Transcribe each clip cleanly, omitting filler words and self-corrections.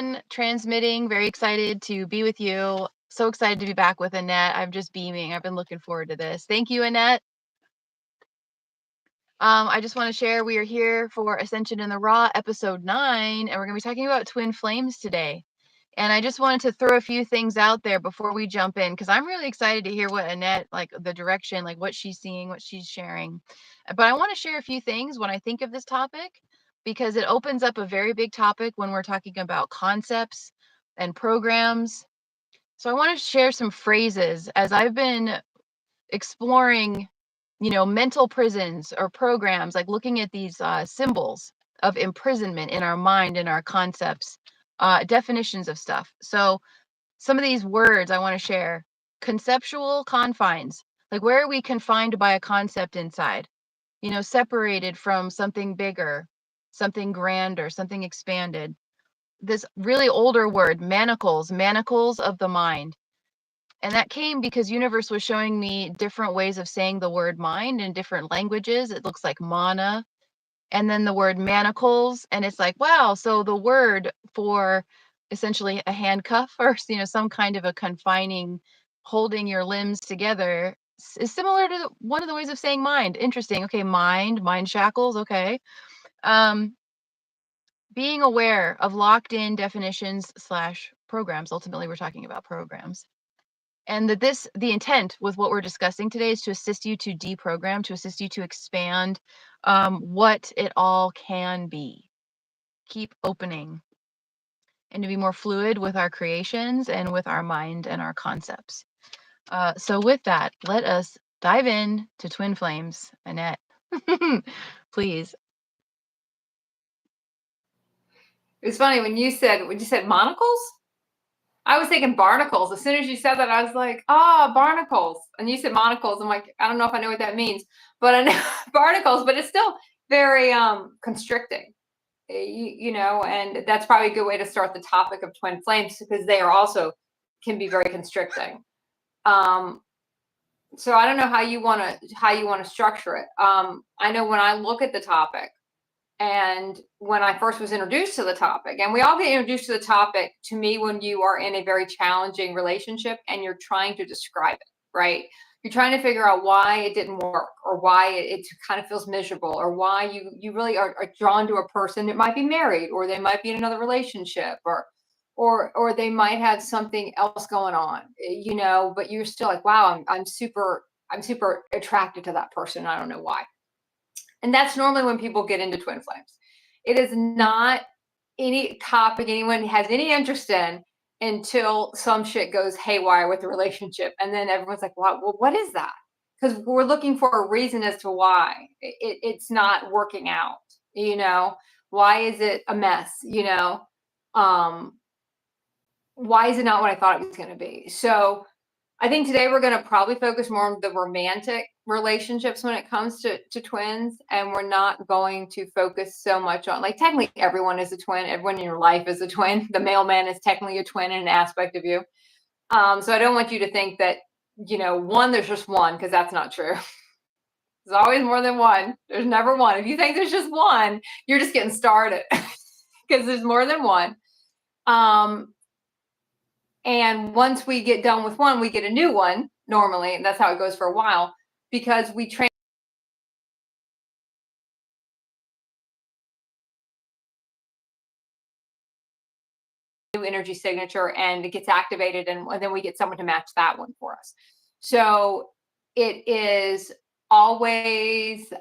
everyone. Transmitting. Very excited to be with you. So excited to be back with Annette. I'm just beaming. I've been looking forward to this. Thank you, Annette. I just want to share we are here for Ascension in the Raw, episode 9, and we're going to be talking about twin flames today. And I just wanted to throw a few things out there before we jump in, because I'm really excited to hear what Annette, like the direction, like what she's seeing, what she's sharing. But I want to share a few things when I think of this topic, because it opens up a very big topic when we're talking about concepts and programs. So I want to share some phrases as I've been exploring, mental prisons or programs, like looking at these symbols of imprisonment in our mind and our concepts, definitions of stuff. So some of these words I want to share: conceptual confines, like where are we confined by a concept inside, separated from something bigger, something grander, something expanded. This really older word, manacles of the mind. And that came because Universe was showing me different ways of saying the word mind in different languages. It looks like mana, and then the word manacles. And it's like, wow, so the word for essentially a handcuff or, some kind of a confining, holding your limbs together is similar to one of the ways of saying mind. Interesting. Okay, mind shackles. Okay. Being aware of locked in definitions / programs. Ultimately, we're talking about programs. And that the intent with what we're discussing today is to assist you to deprogram, to assist you to expand what it all can be. Keep opening and to be more fluid with our creations and with our mind and our concepts. So with that, let us dive in to twin flames. Annette, please. It was funny when you said monocles. I was thinking barnacles. As soon as you said that, I was like, barnacles. And you said monocles. I'm like, I don't know if I know what that means, but I know barnacles, but it's still very constricting, and that's probably a good way to start the topic of twin flames, because they are also can be very constricting. So I don't know how you want to structure it. I know when I look at the topic, and when I first was introduced to the topic, and we all get introduced to the topic, to me, when you are in a very challenging relationship and you're trying to describe it, right? You're trying to figure out why it didn't work, or why it kind of feels miserable, or why you really are drawn to a person that might be married, or they might be in another relationship, or they might have something else going on, but you're still like, wow, I'm super attracted to that person. I don't know why. And that's normally when people get into twin flames. It is not any topic anyone has any interest in until some shit goes haywire with the relationship. And then everyone's like, well, what is that? Because we're looking for a reason as to why it's not working out. Why is it a mess? Why is it not what I thought it was going to be? So I think today we're going to probably focus more on the romantic relationships when it comes to twins, and we're not going to focus so much on, like, technically everyone is a twin. Everyone in your life is a twin. The mailman is technically a twin in an aspect of you. So I don't want you to think that, there's just one, because that's not true. There's always more than one. There's never one. If you think there's just one, you're just getting started, because there's more than one. And once we get done with one, we get a new one normally. And that's how it goes for a while, because we train new energy signature, and it gets activated, and then we get someone to match that one for us. So it is always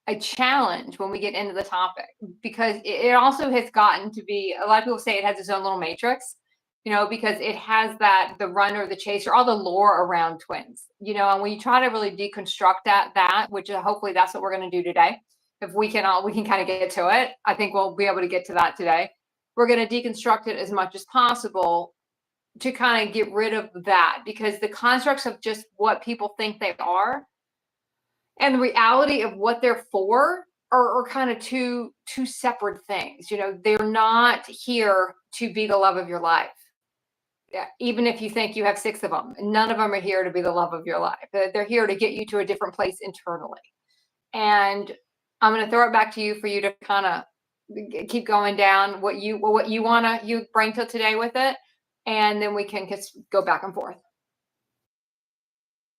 a challenge when we get into the topic, because it also has gotten to be, a lot of people say it has its own little matrix, because it has the runner, the chaser, all the lore around twins, and when you try to really deconstruct that, which hopefully that's what we're going to do today. If we can kind of get to it. I think we'll be able to get to that today. We're going to deconstruct it as much as possible to kind of get rid of that, because the constructs of just what people think they are and the reality of what they're for are kind of two separate things. They're not here to be the love of your life. Yeah, even if you think you have 6 of them, none of them are here to be the love of your life. They're here to get you to a different place internally. And I'm going to throw it back to you for you to kind of keep going down what you want to bring to today with it, and then we can just go back and forth.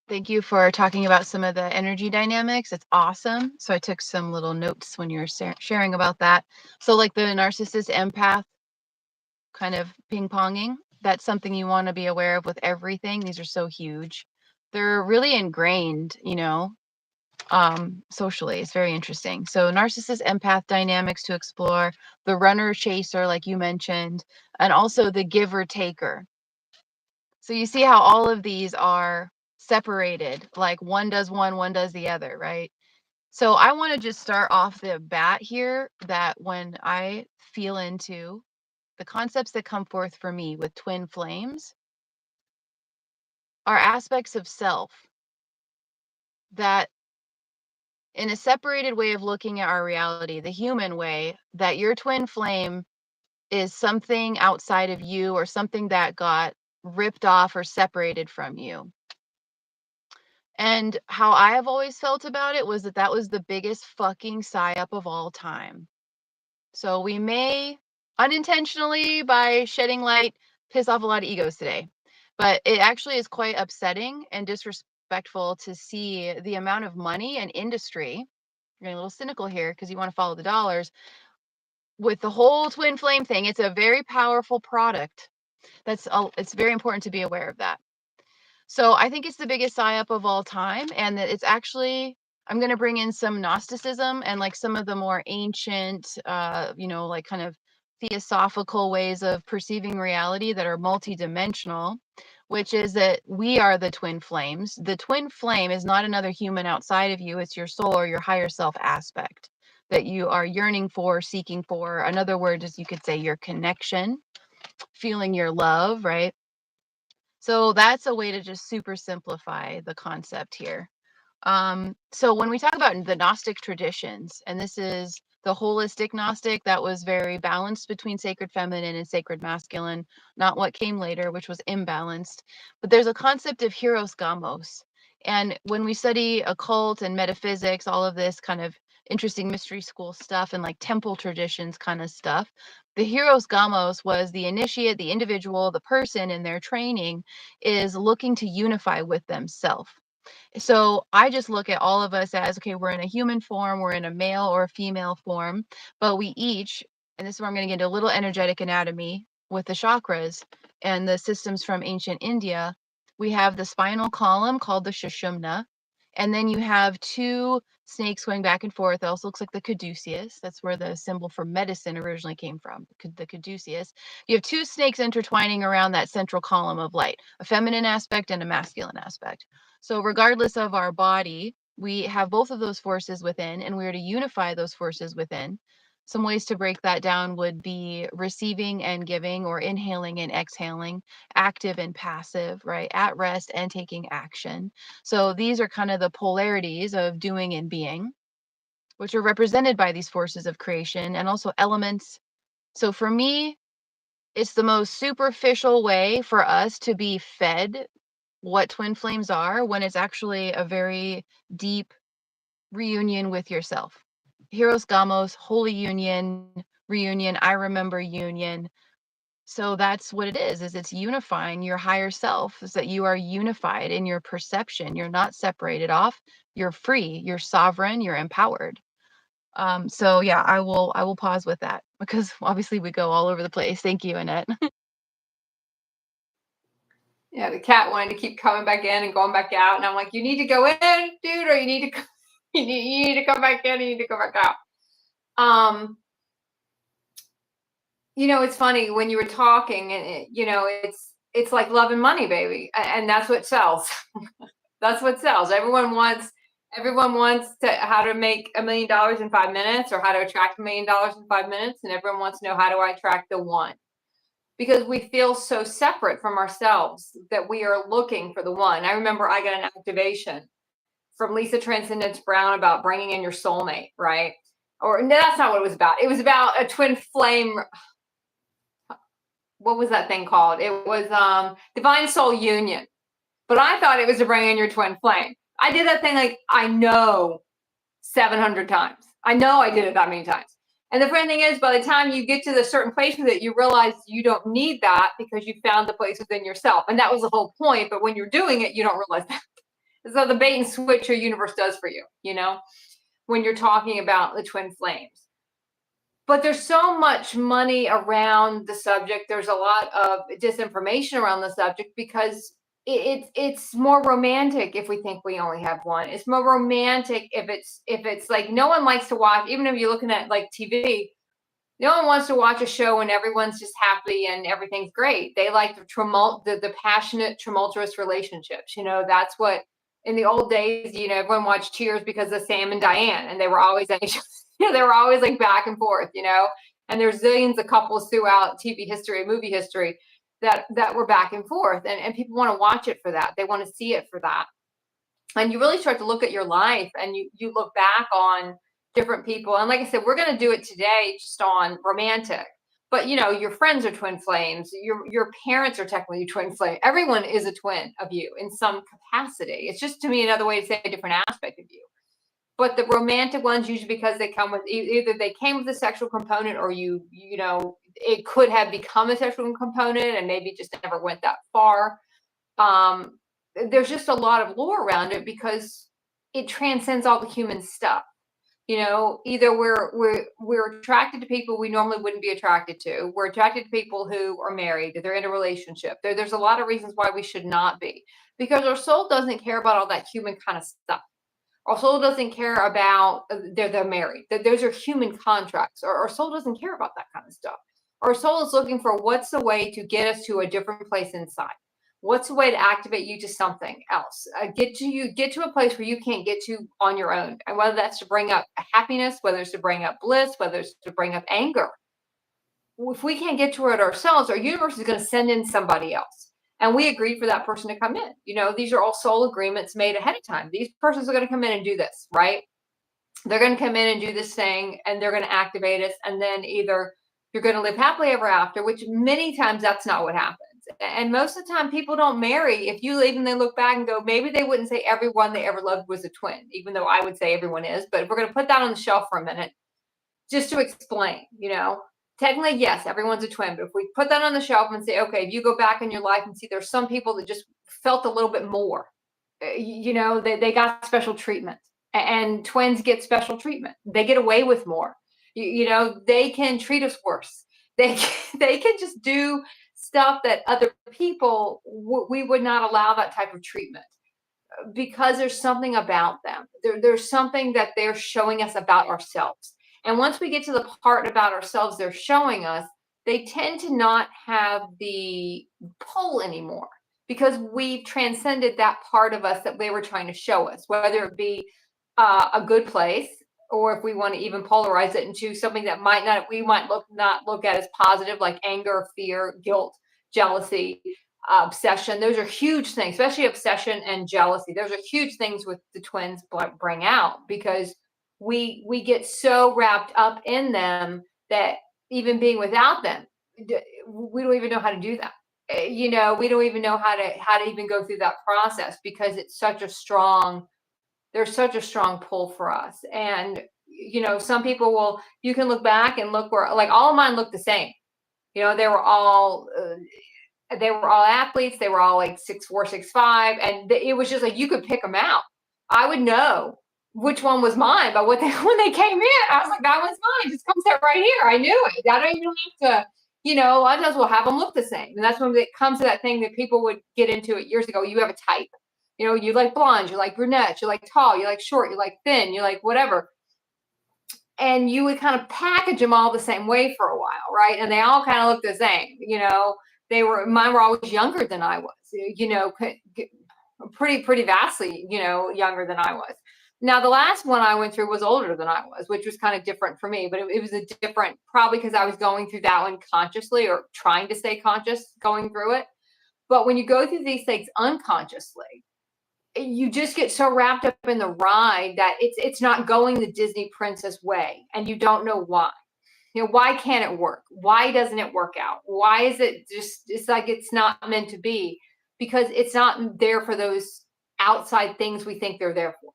Thank you for talking about some of the energy dynamics. It's awesome. So I took some little notes when you were sharing about that. So like the narcissist empath kind of ping-ponging, that's something you want to be aware of with everything. These are so huge. They're really ingrained, socially. It's very interesting. So narcissist empath dynamics to explore, the runner chaser, like you mentioned, and also the giver taker. So you see how all of these are separated, like one does one does the other, right? So I want to just start off the bat here that when I feel into the concepts that come forth for me with twin flames are aspects of self that, in a separated way of looking at our reality, the human way, that your twin flame is something outside of you or something that got ripped off or separated from you. And how I have always felt about it was that that was the biggest fucking psyop of all time. So we may unintentionally, by shedding light, piss off a lot of egos today. But it actually is quite upsetting and disrespectful to see the amount of money and industry. You're getting a little cynical here because you want to follow the dollars. With the whole twin flame thing, it's a very powerful product. It's very important to be aware of that. So I think it's the biggest psyop of all time, and that it's actually, I'm going to bring in some Gnosticism and like some of the more ancient, like kind of theosophical ways of perceiving reality that are multidimensional, which is that we are the twin flames. The twin flame is not another human outside of you. It's your soul or your higher self aspect that you are yearning for, seeking for. Another word is, you could say, your connection, feeling your love, right? So that's a way to just super simplify the concept here. So when we talk about the Gnostic traditions, and this is the holistic Gnostic that was very balanced between sacred feminine and sacred masculine, not what came later, which was imbalanced. But there's a concept of hieros gamos. And when we study occult and metaphysics, all of this kind of interesting mystery school stuff and like temple traditions kind of stuff, the hieros gamos was the initiate, the individual, the person in their training is looking to unify with themselves. So I just look at all of us as, okay, we're in a human form, we're in a male or a female form, but we each, and this is where I'm going to get into a little energetic anatomy with the chakras and the systems from ancient India. We have the spinal column called the Sushumna, and then you have two snakes going back and forth. It also looks like the caduceus. That's where the symbol for medicine originally came from, the caduceus. You have two snakes intertwining around that central column of light, a feminine aspect and a masculine aspect. So regardless of our body, we have both of those forces within, and we're to unify those forces within. Some ways to break that down would be receiving and giving, or inhaling and exhaling, active and passive, right? At rest and taking action. So these are kind of the polarities of doing and being, which are represented by these forces of creation and also elements. So for me, it's the most superficial way for us to be fed what twin flames are, when it's actually a very deep reunion with yourself. Hieros gamos, holy union, reunion, I remember union. So that's what it is it's unifying your higher self, is that you are unified in your perception. You're not separated off. You're free, you're sovereign, you're empowered. So yeah, I will pause with that because obviously we go all over the place. Thank you, Annette. Yeah, the cat wanted to keep coming back in and going back out, and I'm like, you need to go in, dude, or you need to you need to come back in, and you need to go back out. It's funny when you were talking, and it's like love and money, baby, and that's what sells. That's what sells. Everyone wants to how to make $1 million in 5 minutes, or how to attract $1 million in 5 minutes, and everyone wants to know, how do I attract the one? Because we feel so separate from ourselves that we are looking for the one. I remember I got an activation from Lisa Transcendence Brown about bringing in your soulmate, right? Or no, that's not what it was about. It was about a twin flame. What was that thing called? It was Divine Soul Union. But I thought it was to bring in your twin flame. I did that thing, like, I know 700 times. I know I did it that many times. And the funny thing is, by the time you get to the certain place with it, you realize you don't need that because you found the place within yourself. And that was the whole point. But when you're doing it, you don't realize that. So the bait and switch your universe does for you, when you're talking about the twin flames. But there's so much money around the subject. There's a lot of disinformation around the subject because it's more romantic if we think we only have one. It's more romantic if it's like no one likes to watch, even if you're looking at like TV, no one wants to watch a show when everyone's just happy and everything's great. They like the passionate, tumultuous relationships. That's what in the old days, everyone watched Cheers because of Sam and Diane, and they were always they were always like back and forth, and there's zillions of couples throughout TV history, movie history that were back and forth, and people want to watch it for that. They want to see it for that. And you really start to look at your life and you look back on different people. And like I said, we're going to do it today just on romantic. But your friends are twin flames. Your parents are technically twin flame. Everyone is a twin of you in some capacity. It's just to me another way to say a different aspect of you. But the romantic ones usually because they come with either they came with a sexual component or it could have become a sexual component and maybe just never went that far. There's just a lot of lore around it because it transcends all the human stuff. Either we're attracted to people we normally wouldn't be attracted to. We're attracted to people who are married, they're in a relationship. There's a lot of reasons why we should not be, because our soul doesn't care about all that human kind of stuff. Our soul doesn't care about they're married. Those are human contracts. Our soul doesn't care about that kind of stuff. Our soul is looking for what's the way to get us to a different place inside. What's the way to activate you to something else? Get to a place where you can't get to on your own. And whether that's to bring up happiness, whether it's to bring up bliss, whether it's to bring up anger. If we can't get to it ourselves, our universe is going to send in somebody else. And we agreed for that person to come in. These are all soul agreements made ahead of time. These persons are going to come in and do this, right? They're going to come in and do this thing, and they're going to activate us. And then either you're going to live happily ever after, which many times that's not what happens. And most of the time people don't marry. If you leave and they look back and go, maybe they wouldn't say everyone they ever loved was a twin, even though I would say everyone is. But if we're going to put that on the shelf for a minute, just to explain, technically, yes, everyone's a twin. But if we put that on the shelf and say, okay, if you go back in your life and see there's some people that just felt a little bit more, they got special treatment, and twins get special treatment. They get away with more. They can treat us worse. They can just do stuff that other people we would not allow that type of treatment, because there's something about them. There's something that they're showing us about ourselves. And once we get to the part about ourselves they're showing us, they tend to not have the pull anymore, because we've transcended that part of us that they were trying to show us, whether it be a good place, or if we want to even polarize it into something that we might not look at as positive, like anger, fear, guilt, jealousy, obsession. Those are huge things, especially obsession and jealousy. Those are huge things with the twins bring out, because we get so wrapped up in them that even being without them, we don't even know how to do that. We don't even know how to even go through that process, because it's there's such a strong pull for us. And some people you can look back and look where, like, all of mine look the same. They were all athletes. They were all like 6'4", 6'5", and it was just like you could pick them out. I would know which one was mine by when they came in. I was like, that one's mine. Just comes out right here. I knew it. I don't even have to. A lot of times we'll have them look the same, and that's when it comes to that thing that people would get into it years ago. You have a type. You like blondes, you like brunettes, you like tall, you like short, you like thin, you like whatever. And you would kind of package them all the same way for a while, right? And they all kind of look the same. Mine were always younger than I was, pretty vastly, younger than I was. Now, the last one I went through was older than I was, which was kind of different for me, but it was a different, probably because I was going through that one consciously, or trying to stay conscious going through it. But when you go through these things unconsciously, you just get so wrapped up in the ride that it's not going the Disney princess way, and you don't know why. Why can't it work? Why doesn't it work out? Why is it it's like it's not meant to be? Because it's not there for those outside things we think they're there for.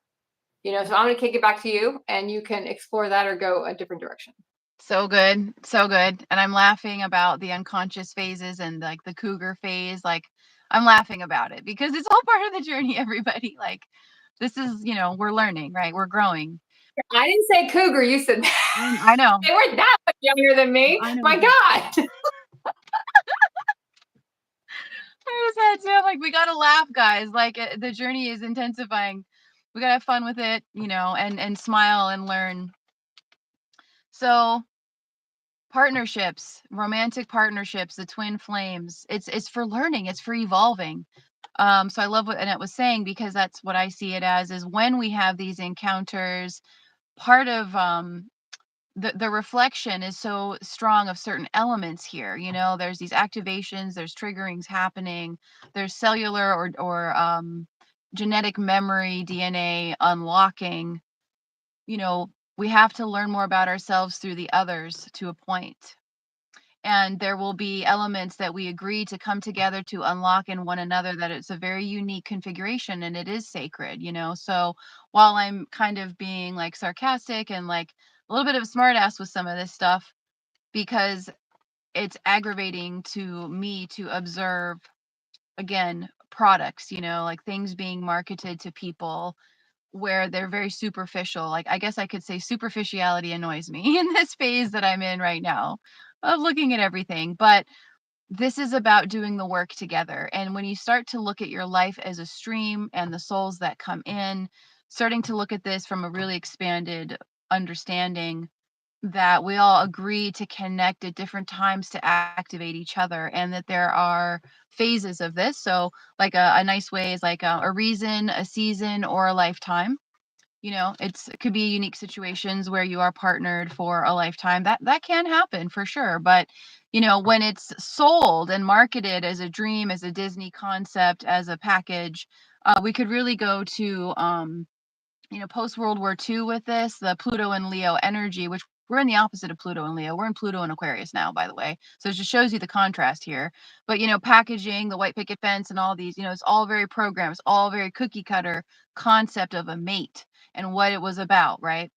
So I'm going to kick it back to you, and you can explore that or go a different direction. So good. So good. And I'm laughing about the unconscious phases and like the cougar phase. Like I'm laughing about it because it's all part of the journey, everybody. Like this is, we're learning, right? We're growing. I didn't say cougar. You said I know. they were that much younger than me. I know. My God. I just had to, like, we gotta laugh, guys. Like the journey is intensifying. We gotta have fun with it, and smile and learn. So partnerships, romantic partnerships, the twin flames. It's for learning. It's for evolving. So I love what Annette was saying because that's what I see it as. Is when we have these encounters, part of the reflection is so strong of certain elements here. There's these activations, there's triggerings happening, there's cellular or genetic memory, DNA unlocking. We have to learn more about ourselves through the others to a point. And there will be elements that we agree to come together to unlock in one another, that it's a very unique configuration and it is sacred. So while I'm kind of being like sarcastic and like a little bit of a smartass with some of this stuff, because it's aggravating to me to observe, again, products, like things being marketed to people where they're very superficial. Like, I guess I could say superficiality annoys me in this phase that I'm in right now of looking at everything. But this is about doing the work together. And when you start to look at your life as a stream and the souls that come in, starting to look at this from a really expanded understanding, that we all agree to connect at different times to activate each other, and that there are phases of this. So like a nice way is like a reason, a season, or a lifetime. It could be unique situations where you are partnered for a lifetime. That can happen for sure. But when it's sold and marketed as a dream, as a Disney concept, as a package, we could really go to post World War II with this, the Pluto and Leo energy, which we're in the opposite of Pluto and Leo. We're in Pluto and Aquarius now, by the way. So it just shows you the contrast here. But packaging, the white picket fence, and all these, it's all very programmed. It's all very cookie cutter concept of a mate and what it was about, right?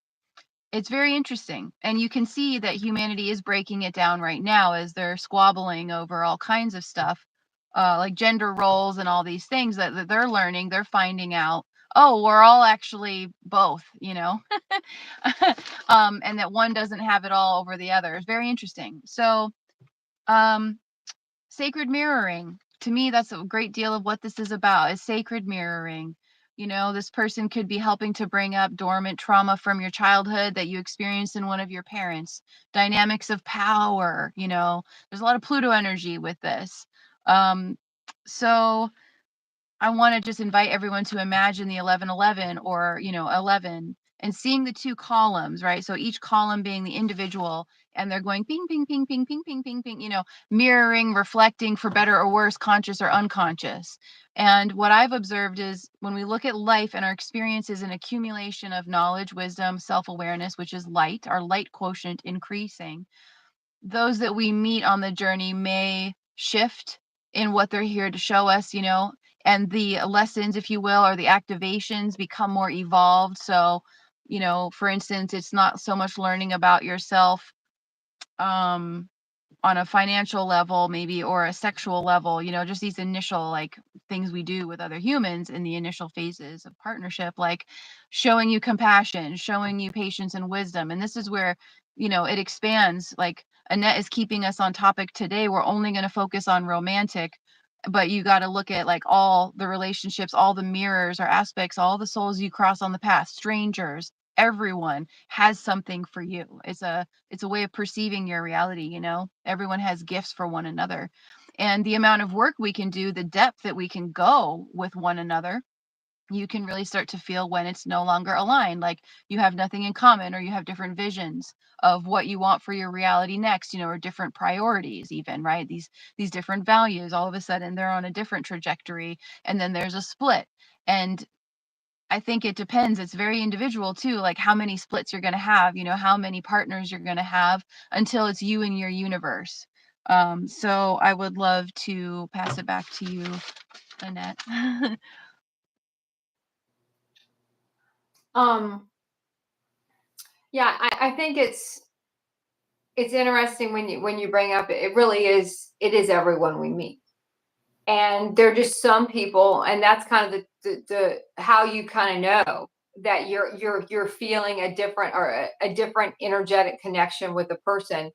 It's very interesting. And you can see that humanity is breaking it down right now as they're squabbling over all kinds of stuff, like gender roles and all these things that they're learning. They're finding out, oh, we're all actually both, and that one doesn't have it all over the other. It's very interesting. So, sacred mirroring. To me, that's a great deal of what this is about, is sacred mirroring. This person could be helping to bring up dormant trauma from your childhood that you experienced in one of your parents. Dynamics of power, there's a lot of Pluto energy with this. So I want to just invite everyone to imagine the 1111, or 11, and seeing the two columns, right? So each column being the individual, and they're going ping ping ping ping ping ping ping ping, mirroring, reflecting, for better or worse, conscious or unconscious. And what I've observed is when we look at life and our experiences, an accumulation of knowledge, wisdom, self-awareness, which is light, our light quotient increasing, those that we meet on the journey may shift in what they're here to show us, and the lessons, if you will, or the activations become more evolved. So, for instance, it's not so much learning about yourself on a financial level, maybe, or a sexual level, just these initial like things we do with other humans in the initial phases of partnership, like showing you compassion, showing you patience and wisdom. And this is where, it expands. Like Annette is keeping us on topic today. We're only going to focus on romantic, but you got to look at like all the relationships, all the mirrors or aspects, all the souls you cross on the path, strangers, everyone has something for you. It's a way of perceiving your reality. Everyone has gifts for one another, and the amount of work we can do, the depth that we can go with one another, you can really start to feel when it's no longer aligned, like you have nothing in common, or you have different visions of what you want for your reality next, or different priorities even, right? These different values, all of a sudden they're on a different trajectory, and then there's a split. And I think it depends. It's very individual too, like how many splits you're going to have, how many partners you're going to have until it's you and your universe. So I would love to pass it back to you, Annette. Yeah, I think it's It's interesting when you bring up it really is, it is everyone we meet. And there are just some people, and that's kind of the how you kind of know that you're feeling a different, or a different energetic connection with the person,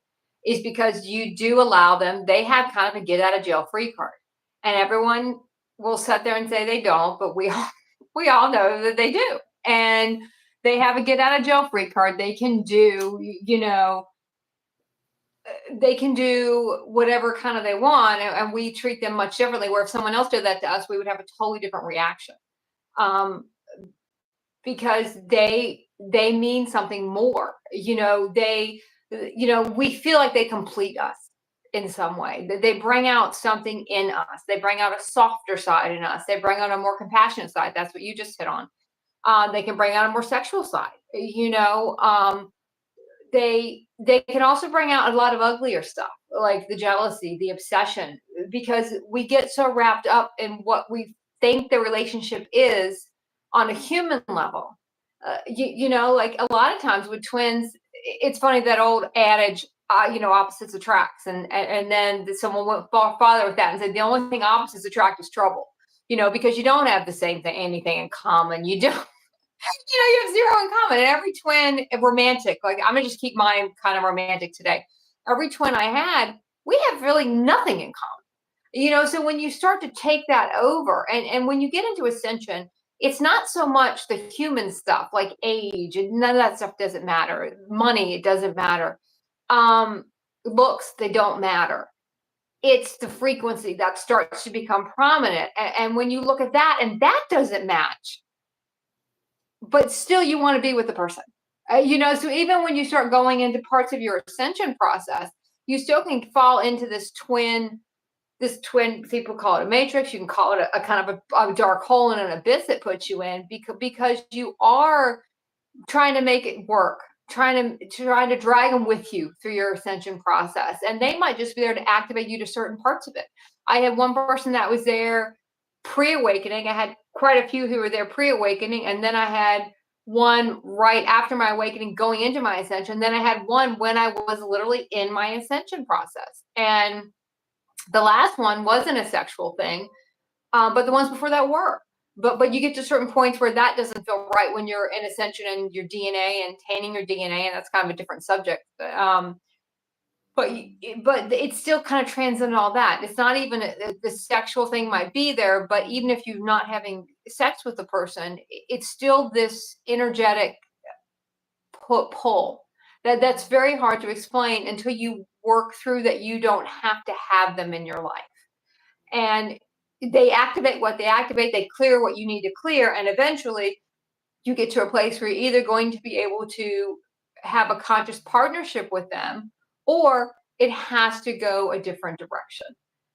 is because you do allow them, they have kind of a get out of jail free card. And everyone will sit there and say they don't, but we all know that they do. And they have a get out of jail free card. They can do, they can do whatever kind of they want, and we treat them much differently, where if someone else did that to us, we would have a totally different reaction, um, because they mean something more. We feel like they complete us in some way. They bring out something in us. They bring out a softer side in us. They bring out a more compassionate side. That's what you just hit on. They can bring out a more sexual side. They can also bring out a lot of uglier stuff, like the jealousy, the obsession, because we get so wrapped up in what we think the relationship is on a human level. Like a lot of times with twins, it's funny, that old adage, opposites attracts, and then someone went far farther with that and said the only thing opposites attract is trouble. Because you don't have the same thing, anything in common. You don't. You have zero in common. And every twin, romantic, like I'm gonna just keep mine kind of romantic today. Every twin I had, we have really nothing in common. So when you start to take that over, and when you get into ascension, it's not so much the human stuff like age, and none of that stuff doesn't matter. Money, it doesn't matter. Looks, they don't matter. It's the frequency that starts to become prominent. And when you look at that and that doesn't match, but still you want to be with the person. So even when you start going into parts of your ascension process, you still can fall into this twin, people call it a matrix. You can call it a kind of a dark hole and an abyss that puts you in, because you are trying to make it work, trying to drag them with you through your ascension process. And they might just be there to activate you to certain parts of it. I had one person that was there pre-awakening. I had quite a few who were there pre-awakening, and then I had one right after my awakening going into my ascension. Then I had one when I was literally in my ascension process. And the last one wasn't a sexual thing, but the ones before that were. But you get to certain points where that doesn't feel right when you're in ascension and your DNA and tainting your DNA, and that's kind of a different subject. But it still kind of transcended all that. It's not even the sexual thing might be there, but even if you're not having sex with the person, it's still this energetic pull that's very hard to explain until you work through that. You don't have to have them in your life, and they activate what they activate. They clear what you need to clear, and eventually you get to a place where you're either going to be able to have a conscious partnership with them, or it has to go a different direction,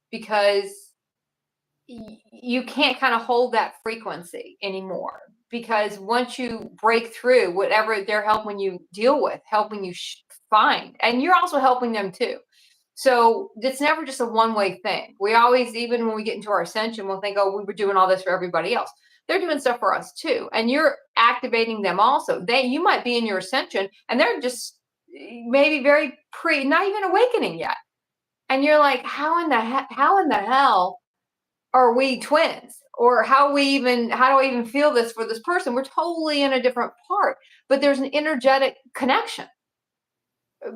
because you can't kind of hold that frequency anymore. Because once you break through whatever they're helping you deal with, helping you find, and you're also helping them too. So it's never just a one-way thing. We always, even when we get into our ascension, we'll think, oh, we were doing all this for everybody else. They're doing stuff for us too. And you're activating them also. You might be in your ascension and they're just maybe very not even awakening yet. And you're like, how in the hell are we twins? Or how do I even feel this for this person? We're totally in a different part, but there's an energetic connection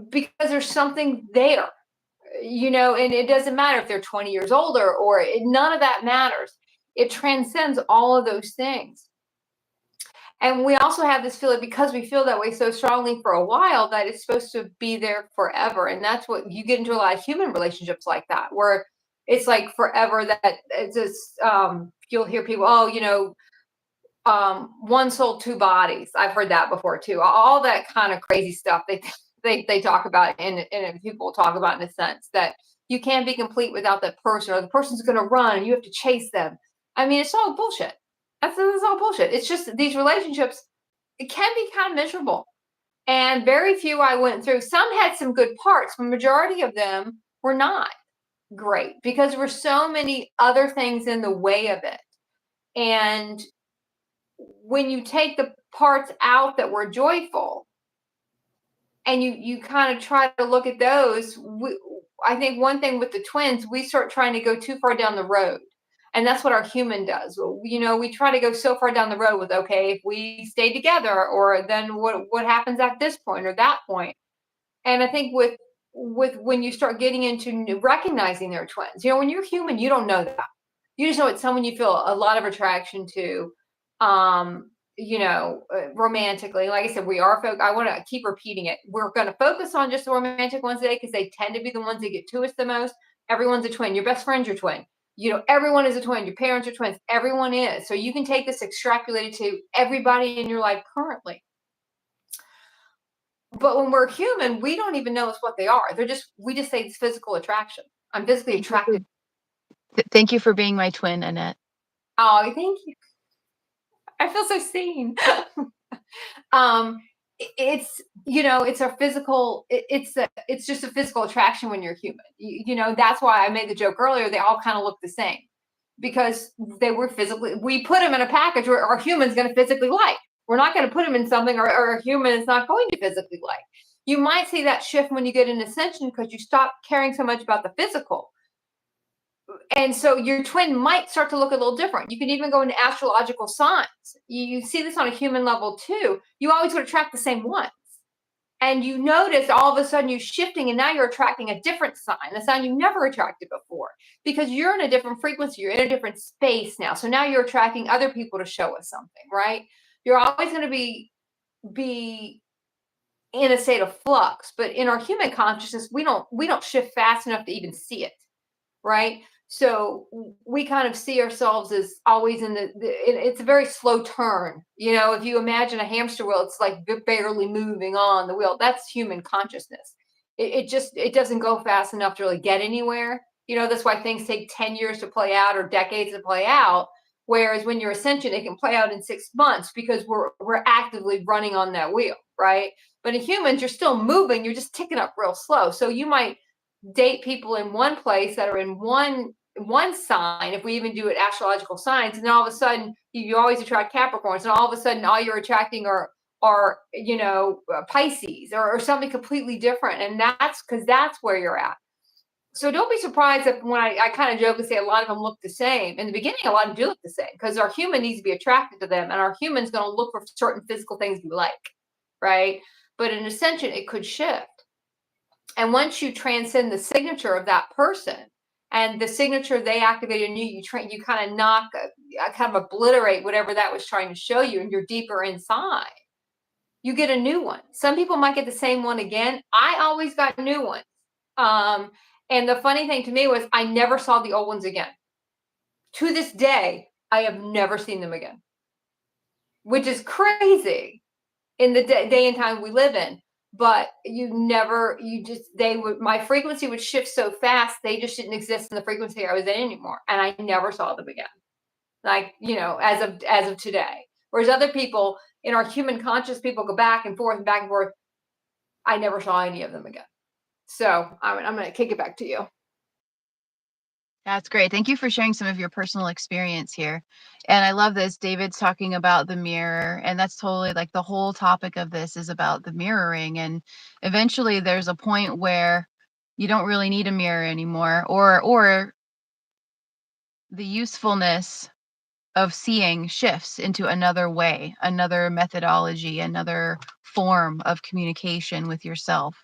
because there's something there. And it doesn't matter if they're 20 years older or none of that matters. It transcends all of those things. And we also have this feeling, because we feel that way so strongly for a while, that it's supposed to be there forever. And that's what you get into a lot of human relationships like that, where it's like forever, that it's just, you'll hear people, one soul, two bodies. I've heard that before too. All that kind of crazy stuff. They talk about, and people talk about in a sense that you can't be complete without that person, or the person's going to run and you have to chase them. I mean, it's all bullshit. That's all bullshit. It's just these relationships, it can be kind of miserable. And very few I went through. Some had some good parts, but majority of them were not great, because there were so many other things in the way of it. And when you take the parts out that were joyful, and you kind of try to look at those. I think one thing with the twins, we start trying to go too far down the road. And that's what our human does. We try to go so far down the road with, okay, if we stay together, or then what happens at this point or that point. And I think with when you start getting into recognizing they're twins, when you're human, you don't know that. You just know it's someone you feel a lot of attraction to, um, romantically. Like I said, I want to keep repeating it. We're going to focus on just the romantic ones today because they tend to be the ones that get to us the most. Everyone's a twin. Your best friend's your twin. Everyone is a twin. Your parents are twins. Everyone is. So you can take this extrapolated to everybody in your life currently. But when we're human, we don't even know it's what they are. We just say it's physical attraction. I'm physically attracted. Thank you for being my twin, Annette. Oh, thank you. I feel so seen. It's our physical. It's just a physical attraction when you're human. That's why I made the joke earlier. They all kind of look the same because we put them in a package where our human's going to physically like. We're not going to put them in something or a human is not going to physically like. You might see that shift when you get in ascension because you stop caring so much about the physical. And so your twin might start to look a little different. You can even go into astrological signs. You see this on a human level too. You always would attract the same ones. And you notice all of a sudden you're shifting and now you're attracting a different sign, a sign you never attracted before, because you're in a different frequency. You're in a different space now. So now you're attracting other people to show us something, right? You're always going to be in a state of flux, but in our human consciousness, we don't shift fast enough to even see it, right? So we kind of see ourselves as always it's a very slow turn. If you imagine a hamster wheel, it's like barely moving on the wheel. That's human consciousness. It doesn't go fast enough to really get anywhere. That's why things take 10 years to play out or decades to play out. Whereas when you're ascension, it can play out in 6 months because we're actively running on that wheel, right? But in humans, you're still moving. You're just ticking up real slow. So you might date people in one place that are in one sign, if we even do it astrological signs, and then all of a sudden you always attract Capricorns, and all of a sudden all you're attracting are Pisces or something completely different, and that's because that's where you're at. So don't be surprised if when I kind of joke and say a lot of them look the same. In the beginning, a lot of them do look the same because our human needs to be attracted to them, and our human's going to look for certain physical things we like, right? But in ascension, it could shift. And once you transcend the signature of that person and the signature they activated in you, you kind of kind of obliterate whatever that was trying to show you, and you're deeper inside. You get a new one. Some people might get the same one again. I always got new ones. And the funny thing to me was I never saw the old ones again. To this day, I have never seen them again, which is crazy in the day and time we live in. But my frequency would shift so fast, they just didn't exist in the frequency I was in anymore. And I never saw them again. Like, as of today. Whereas other people in our human conscious people go back and forth and back and forth. I never saw any of them again. So I'm going to kick it back to you. That's great. Thank you for sharing some of your personal experience here. And I love this. David's talking about the mirror, and that's totally like the whole topic of this is about the mirroring. And eventually there's a point where you don't really need a mirror anymore, or the usefulness of seeing shifts into another way, another methodology, another form of communication with yourself,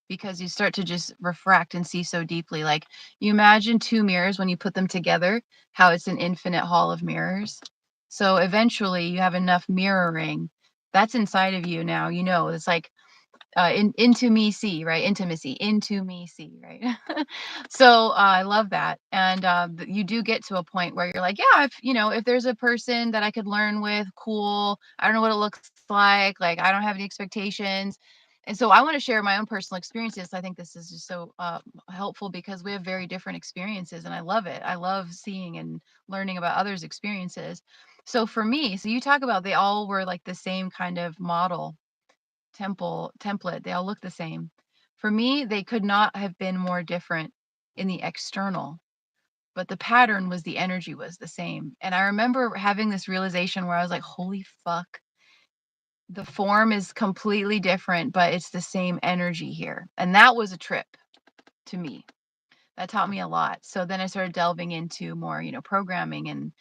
because you start to just refract and see so deeply. Like, you imagine two mirrors when you put them together, how it's an infinite hall of mirrors. So eventually you have enough mirroring that's inside of you now. It's like into me see, right? Intimacy, into me see, right? So I love that. And you do get to a point where you're like, yeah, if there's a person that I could learn with, cool. I don't know what it looks like I don't have any expectations. And so I want to share my own personal experiences. I think this is just so helpful because we have very different experiences, and I love it. I love seeing and learning about others' experiences. So for me, so you talk about they all were like the same kind of model template. They all look the same. For me, they could not have been more different in the external, but the pattern was the energy was the same. And I remember having this realization where I was like, holy fuck, the form is completely different, but it's the same energy here. And that was a trip to me. That taught me a lot. So then I started delving into more, programming and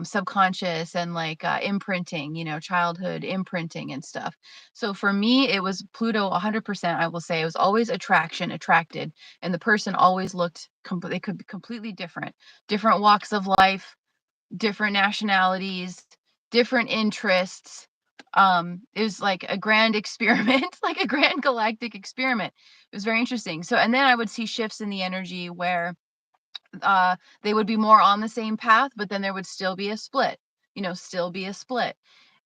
subconscious and like imprinting, childhood imprinting and stuff. So for me, it was Pluto 100%. I will say it was always attracted, and the person always looked, they could be completely different walks of life, different nationalities, different interests. It was like a grand experiment, like a grand galactic experiment. It was very interesting. So, and then I would see shifts in the energy where they would be more on the same path, but then there would still be a split,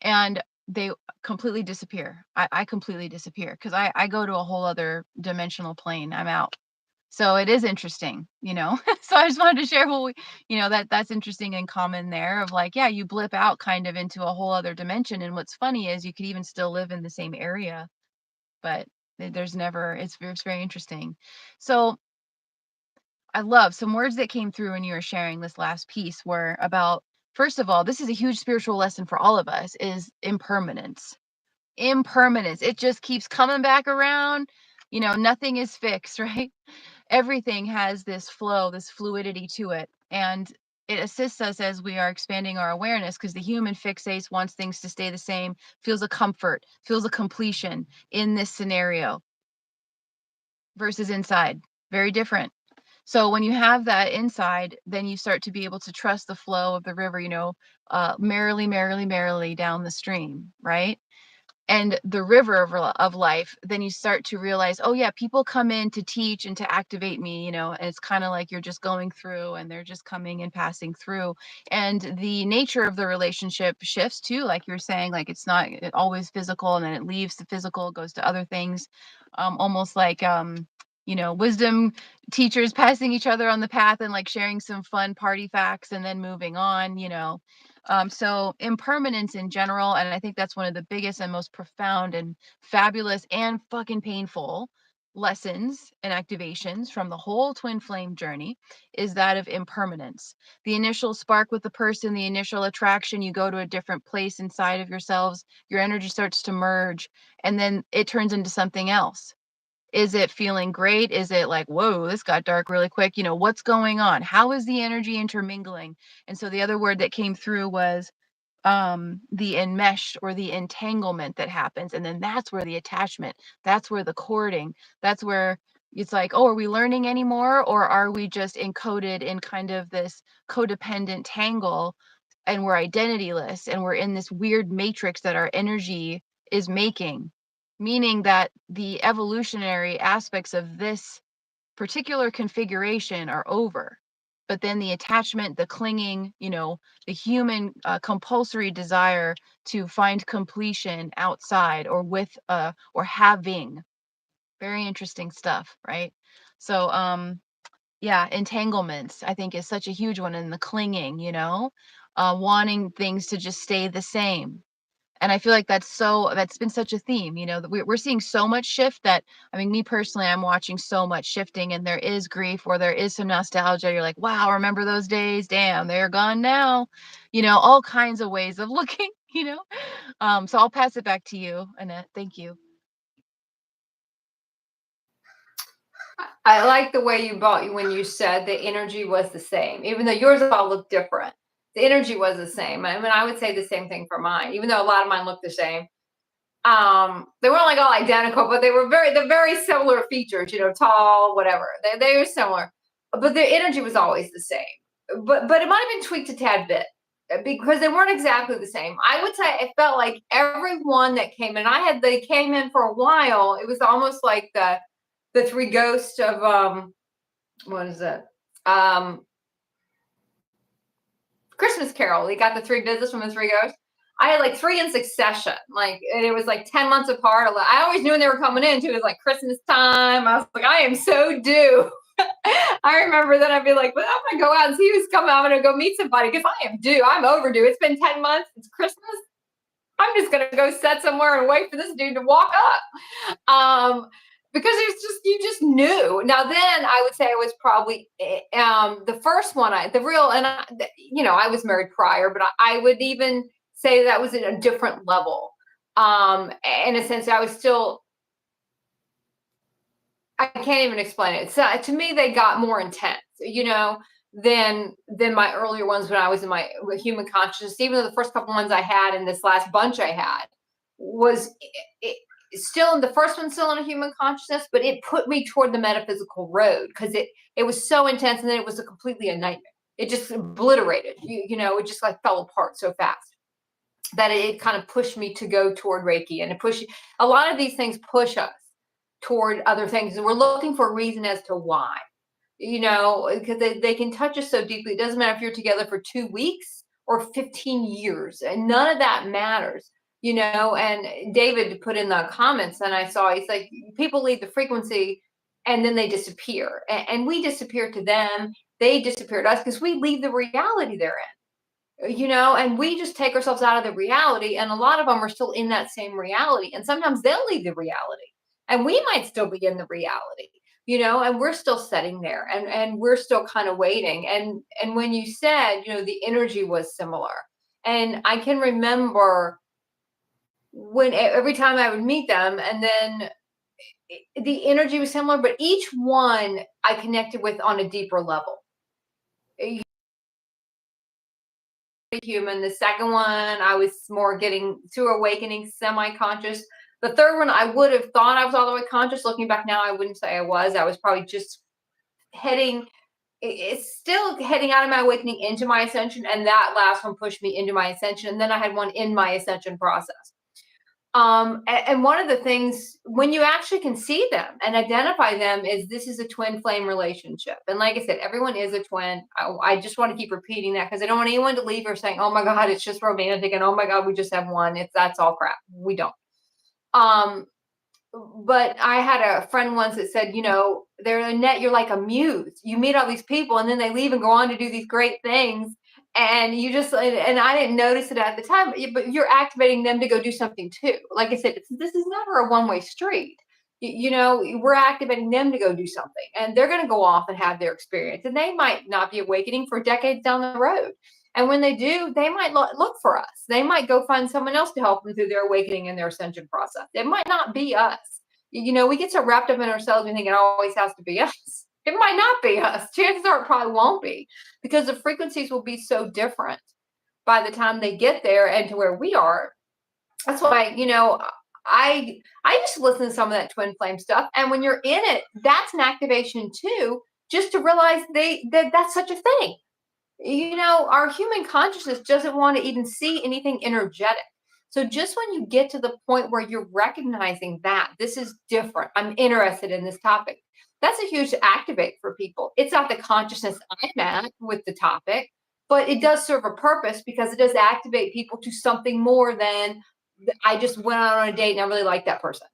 and they completely disappear. I completely disappear because I go to a whole other dimensional plane. I'm out. So it is interesting. So I just wanted to share that's interesting and common there of like, yeah, you blip out kind of into a whole other dimension. And what's funny is you could even still live in the same area, but there's never, it's very interesting. So I love some words that came through when you were sharing this last piece were about, first of all, this is a huge spiritual lesson for all of us, is impermanence. Impermanence. It just keeps coming back around. Nothing is fixed, right? Everything has this flow, this fluidity to it. And it assists us as we are expanding our awareness, because the human fixates, wants things to stay the same, feels a comfort, feels a completion in this scenario versus inside. Very different. So when you have that inside, then you start to be able to trust the flow of the river, merrily, merrily, merrily down the stream, right? And the river of life, then you start to realize, oh yeah, people come in to teach and to activate me, and it's kind of like you're just going through and they're just coming and passing through. And the nature of the relationship shifts too, like you're saying, like it's not always physical, and then it leaves the physical, goes to other things, almost like wisdom teachers passing each other on the path and like sharing some fun party facts and then moving on. So impermanence in general, and I think that's one of the biggest and most profound and fabulous and fucking painful lessons and activations from the whole twin flame journey, is that of impermanence. The initial spark with the person, the initial attraction, you go to a different place inside of yourselves, your energy starts to merge, and then it turns into something else. Is it feeling great? Is it like, whoa, this got dark really quick? What's going on? How is the energy intermingling? And so the other word that came through was the enmeshed, or the entanglement that happens. And then that's where the attachment, that's where the courting, that's where it's like, oh, are we learning anymore? Or are we just encoded in kind of this codependent tangle, and we're identityless, and we're in this weird matrix that our energy is making, meaning that the evolutionary aspects of this particular configuration are over. But then the attachment, the clinging, the human compulsory desire to find completion outside, or with or having, very interesting stuff, right? So yeah, entanglements I think is such a huge one, and the clinging, wanting things to just stay the same. And I feel like that's been such a theme, that we're seeing so much shift that, I mean, me personally, I'm watching so much shifting, and there is grief, or there is some nostalgia. You're like, wow, remember those days? Damn, they're gone now. All kinds of ways of looking, So I'll pass it back to you, Annette. Thank you. I like the way you brought, when you said the energy was the same, even though yours all looked different. The energy was the same. I mean, I would say the same thing for mine, even though a lot of mine looked the same. They weren't like all identical, but they were they're very similar features, tall, whatever. They were similar, but their energy was always the same. But it might have been tweaked a tad bit, because they weren't exactly the same. I would say it felt like everyone that came in, they came in for a while. It was almost like the three ghosts of what is it? Christmas Carol. We got the three visits from the three ghosts. I had like three in succession, and it was like 10 months apart. I always knew when they were coming in too. It was like Christmas time. I was like, I am so due. I remember that I'd be like, well, I'm gonna go out and see who's coming. I'm gonna go meet somebody because I am due. I'm overdue. It's been 10 months. It's Christmas. I'm just gonna go sit somewhere and wait for this dude to walk up. Because it's just, you just knew. Now then, I would say it was probably the first one. I was married prior, but I would even say that was at a different level. In a sense, I can't even explain it. So to me, they got more intense, than my earlier ones when I was in my human consciousness. Even though the first couple ones I had and this last bunch I had was still in the first one, still in a human consciousness, but it put me toward the metaphysical road because it was so intense, and then it was completely a nightmare. It just obliterated, it just like fell apart so fast that it kind of pushed me to go toward Reiki, and a lot of these things push us toward other things, and we're looking for a reason as to why, because they can touch us so deeply. It doesn't matter if you're together for 2 weeks or 15 years, and none of that matters. And David put in the comments, and I saw, he's like, people leave the frequency and then they disappear, and we disappear to them. They disappear to us because we leave the reality they're in, and we just take ourselves out of the reality. And a lot of them are still in that same reality. And sometimes they'll leave the reality and we might still be in the reality, and we're still sitting there, and we're still kind of waiting. And when you said, the energy was similar, and I can remember when every time I would meet them, and then the energy was similar, but each one I connected with on a deeper level. Human. The second one, I was more getting to awakening, semi-conscious. The third one, I would have thought I was all the way conscious. Looking back now, I wouldn't say I was. I was probably just it's still heading out of my awakening into my ascension. And that last one pushed me into my ascension. And then I had one in my ascension process. And one of the things, when you actually can see them and identify them, is this is a twin flame relationship. And like I said, everyone is a twin. I just want to keep repeating that because I don't want anyone to leave or saying, oh my God, it's just romantic, and oh my God, we just have one. That's all crap. We don't. But I had a friend once that said, they're a net, you're like a muse. You meet all these people and then they leave and go on to do these great things. And you just, and I didn't notice it at the time, but you're activating them to go do something too. Like I said, this is never a one-way street. We're activating them to go do something, and they're going to go off and have their experience, and they might not be awakening for decades down the road. And when they do, they might look for us. They might go find someone else to help them through their awakening and their ascension process. It might not be us. We get so wrapped up in ourselves, we think it always has to be us. It might not be us. Chances are it probably won't be, because the frequencies will be so different by the time they get there and to where we are. That's why, I used to listen to some of that twin flame stuff. And when you're in it, that's an activation too, just to realize that's such a thing. Our human consciousness doesn't want to even see anything energetic. So just when you get to the point where you're recognizing that this is different, I'm interested in this topic, that's a huge activate for people. It's not the consciousness I'm at with the topic, but it does serve a purpose because it does activate people to something more than I just went out on a date and I really like that person,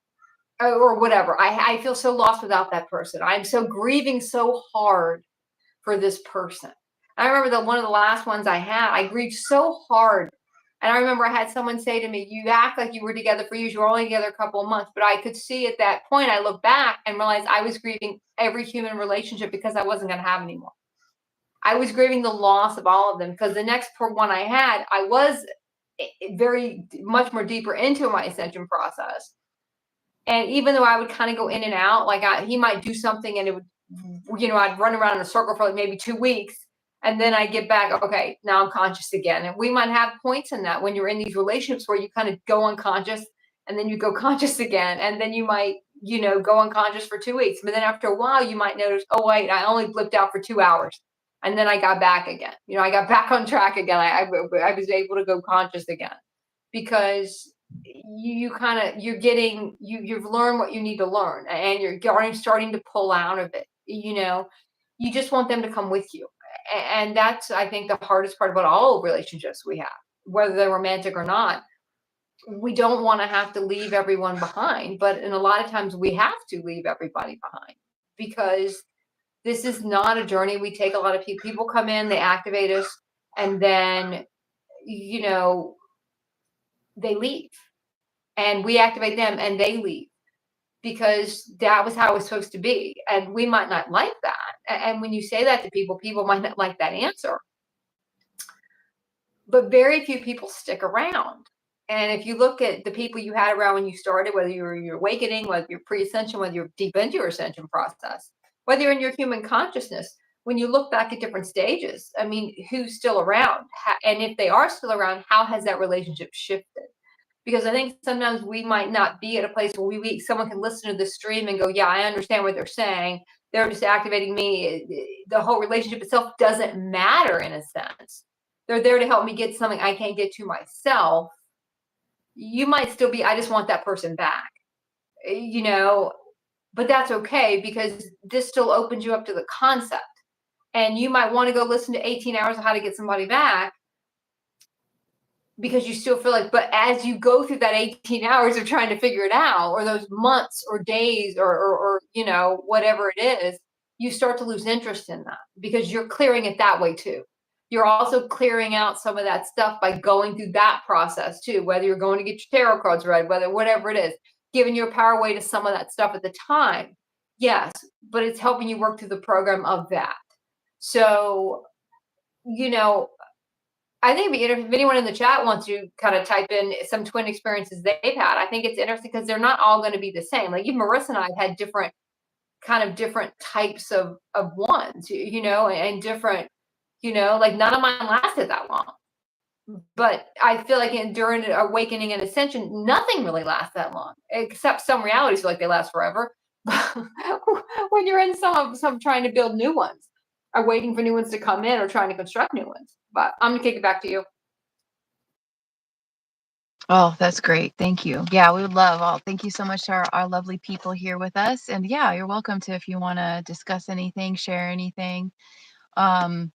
or whatever. I feel so lost without that person. I'm so grieving so hard for this person. I remember one of the last ones I had, I grieved so hard. And I remember I had someone say to me, you act like you were together for years. You were only together a couple of months. But I could see at that point, I looked back and realized I was grieving every human relationship because I wasn't going to have anymore. I was grieving the loss of all of them, because the next one I had, I was very much more deeper into my ascension process. And even though I would kind of go in and out, like he might do something and it would, I'd run around in a circle for like maybe 2 weeks. And then I get back, okay, now I'm conscious again. And we might have points in that when you're in these relationships where you kind of go unconscious and then you go conscious again. And then you might, go unconscious for 2 weeks. But then after a while, you might notice, oh, wait, I only blipped out for 2 hours. And then I got back again. I got back on track again. I was able to go conscious again, because you've learned what you need to learn, and you're starting to pull out of it. You just want them to come with you. And that's, I think, the hardest part about all relationships we have, whether they're romantic or not. We don't want to have to leave everyone behind, but in a lot of times we have to leave everybody behind, because this is not a journey we take. A lot of people come in, they activate us, and then, they leave, and we activate them and they leave, because that was how it was supposed to be. And we might not like that. And when you say that to people, people might not like that answer. But very few people stick around. And if you look at the people you had around when you started, whether you're in your awakening, whether you're pre-ascension, whether you're deep into your ascension process, whether you're in your human consciousness, when you look back at different stages, I mean, who's still around? And if they are still around, how has that relationship shifted? Because I think sometimes we might not be at a place where someone can listen to the stream and go, yeah, I understand what they're saying. They're just activating me. The whole relationship itself doesn't matter in a sense. They're there to help me get something I can't get to myself. You might still be, I just want that person back, but that's okay because this still opens you up to the concept. And you might want to go listen to 18 hours of how to get somebody back because you still feel like, but as you go through that 18 hours of trying to figure it out, or those months or days or whatever it is, you start to lose interest in that because you're clearing it that way too. You're also clearing out some of that stuff by going through that process too, whether you're going to get your tarot cards read, whatever it is, giving your power away to some of that stuff at the time. Yes, but it's helping you work through the program of that. So, I think if anyone in the chat wants to kind of type in some twin experiences they've had, I think it's interesting because they're not all going to be the same. Like even Marissa and I have had different types of ones, and different, like none of mine lasted that long. But I feel like during awakening and ascension, nothing really lasts that long, except some realities feel like they last forever. When you're in some trying to build new ones, or waiting for new ones to come in, or trying to construct new ones. But I'm gonna kick it back to you. Oh, that's great. Thank you. Yeah, we would love all. Thank you so much to our lovely people here with us. And yeah, you're welcome to, if you want to discuss anything, share anything. Um,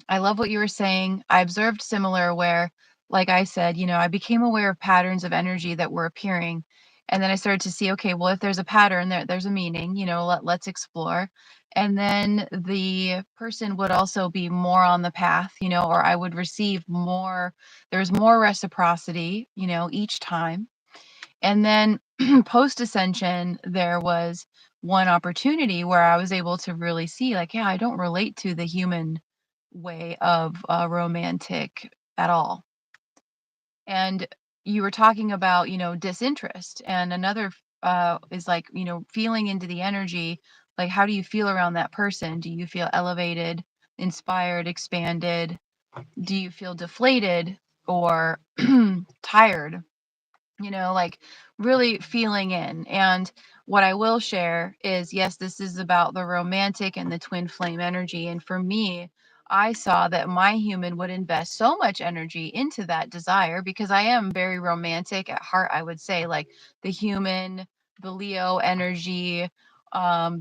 I love what you were saying. I observed similar where, like I said, I became aware of patterns of energy that were appearing. And then I started to see, okay, well, if there's a pattern, there's a meaning, let's explore. And then the person would also be more on the path, or I would receive more, there's more reciprocity, each time. And then post ascension, there was one opportunity where I was able to really see, like, yeah, I don't relate to the human way of romantic at all. And you were talking about, disinterest. And another is like, feeling into the energy. Like, how do you feel around that person? Do you feel elevated, inspired, expanded? Do you feel deflated or tired? Like really feeling in. And what I will share is, yes, this is about the romantic and the twin flame energy. And for me, I saw that my human would invest so much energy into that desire because I am very romantic at heart, I would say, like the human, the Leo energy,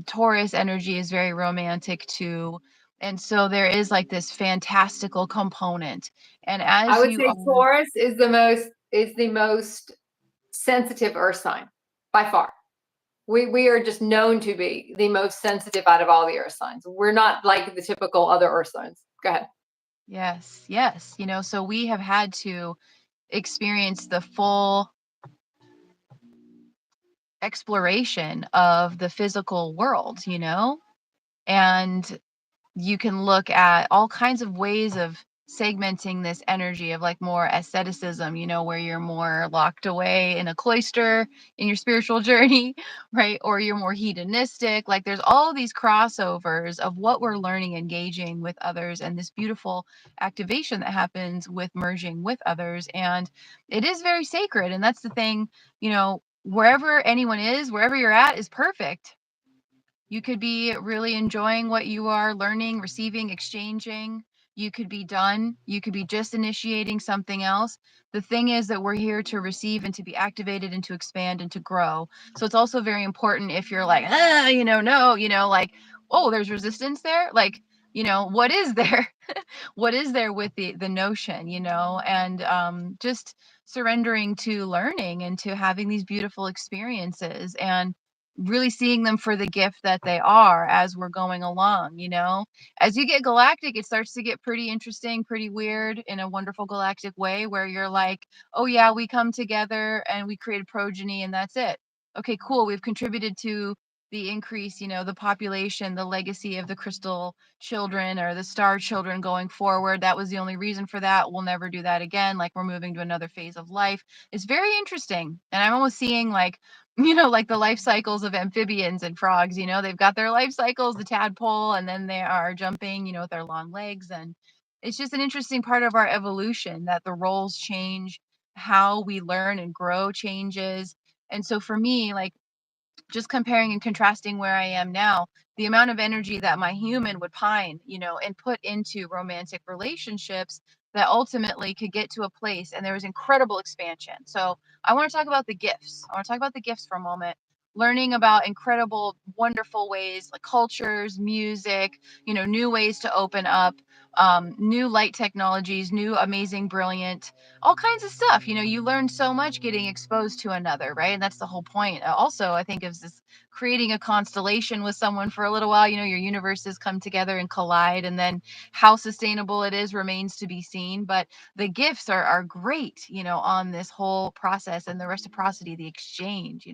Taurus energy is very romantic too. And so there is like this fantastical component. And I as would you say Taurus is the most sensitive earth sign by far. We are just known to be the most sensitive out of all the earth signs. We're not like the typical other earth signs. Go ahead. Yes, yes. So we have had to experience the full exploration of the physical world, and you can look at all kinds of ways of segmenting this energy of like more asceticism, where you're more locked away in a cloister in your spiritual journey, right? Or you're more hedonistic. Like there's all these crossovers of what we're learning, engaging with others, and this beautiful activation that happens with merging with others. And it is very sacred. And that's the thing, wherever anyone is, wherever you're at is perfect. You could be really enjoying what you are learning, receiving, exchanging. You could be done. You could be just initiating something else. The thing is that we're here to receive and to be activated and to expand and to grow. So it's also very important if you're like, no, like, oh, there's resistance there. Like, what is there? What is there with the notion, and just surrendering to learning and to having these beautiful experiences and really seeing them for the gift that they are as we're going along. As you get galactic, it starts to get pretty interesting, pretty weird in a wonderful galactic way where you're like, oh yeah, we come together and we create a progeny and that's it. Okay, cool, we've contributed to the increase, the population, the legacy of the crystal children or the star children going forward. That was the only reason for that. We'll never do that again. Like we're moving to another phase of life. It's very interesting. And I'm almost seeing like, like the life cycles of amphibians and frogs, they've got their life cycles, the tadpole, and then they are jumping, with their long legs. And it's just an interesting part of our evolution that the roles change, how we learn and grow changes. And so for me, like, just comparing and contrasting where I am now, the amount of energy that my human would pine, and put into romantic relationships that ultimately could get to a place, and there was incredible expansion. So I want to talk about the gifts. I want to talk about the gifts for a moment. Learning about incredible, wonderful ways, like cultures, music, new ways to open up, new light technologies, new amazing, brilliant, all kinds of stuff. You learn so much getting exposed to another, right? And that's the whole point. Also, I think, is this creating a constellation with someone for a little while. Your universes come together and collide, and then how sustainable it is remains to be seen. But the gifts are great, on this whole process, and the reciprocity, the exchange.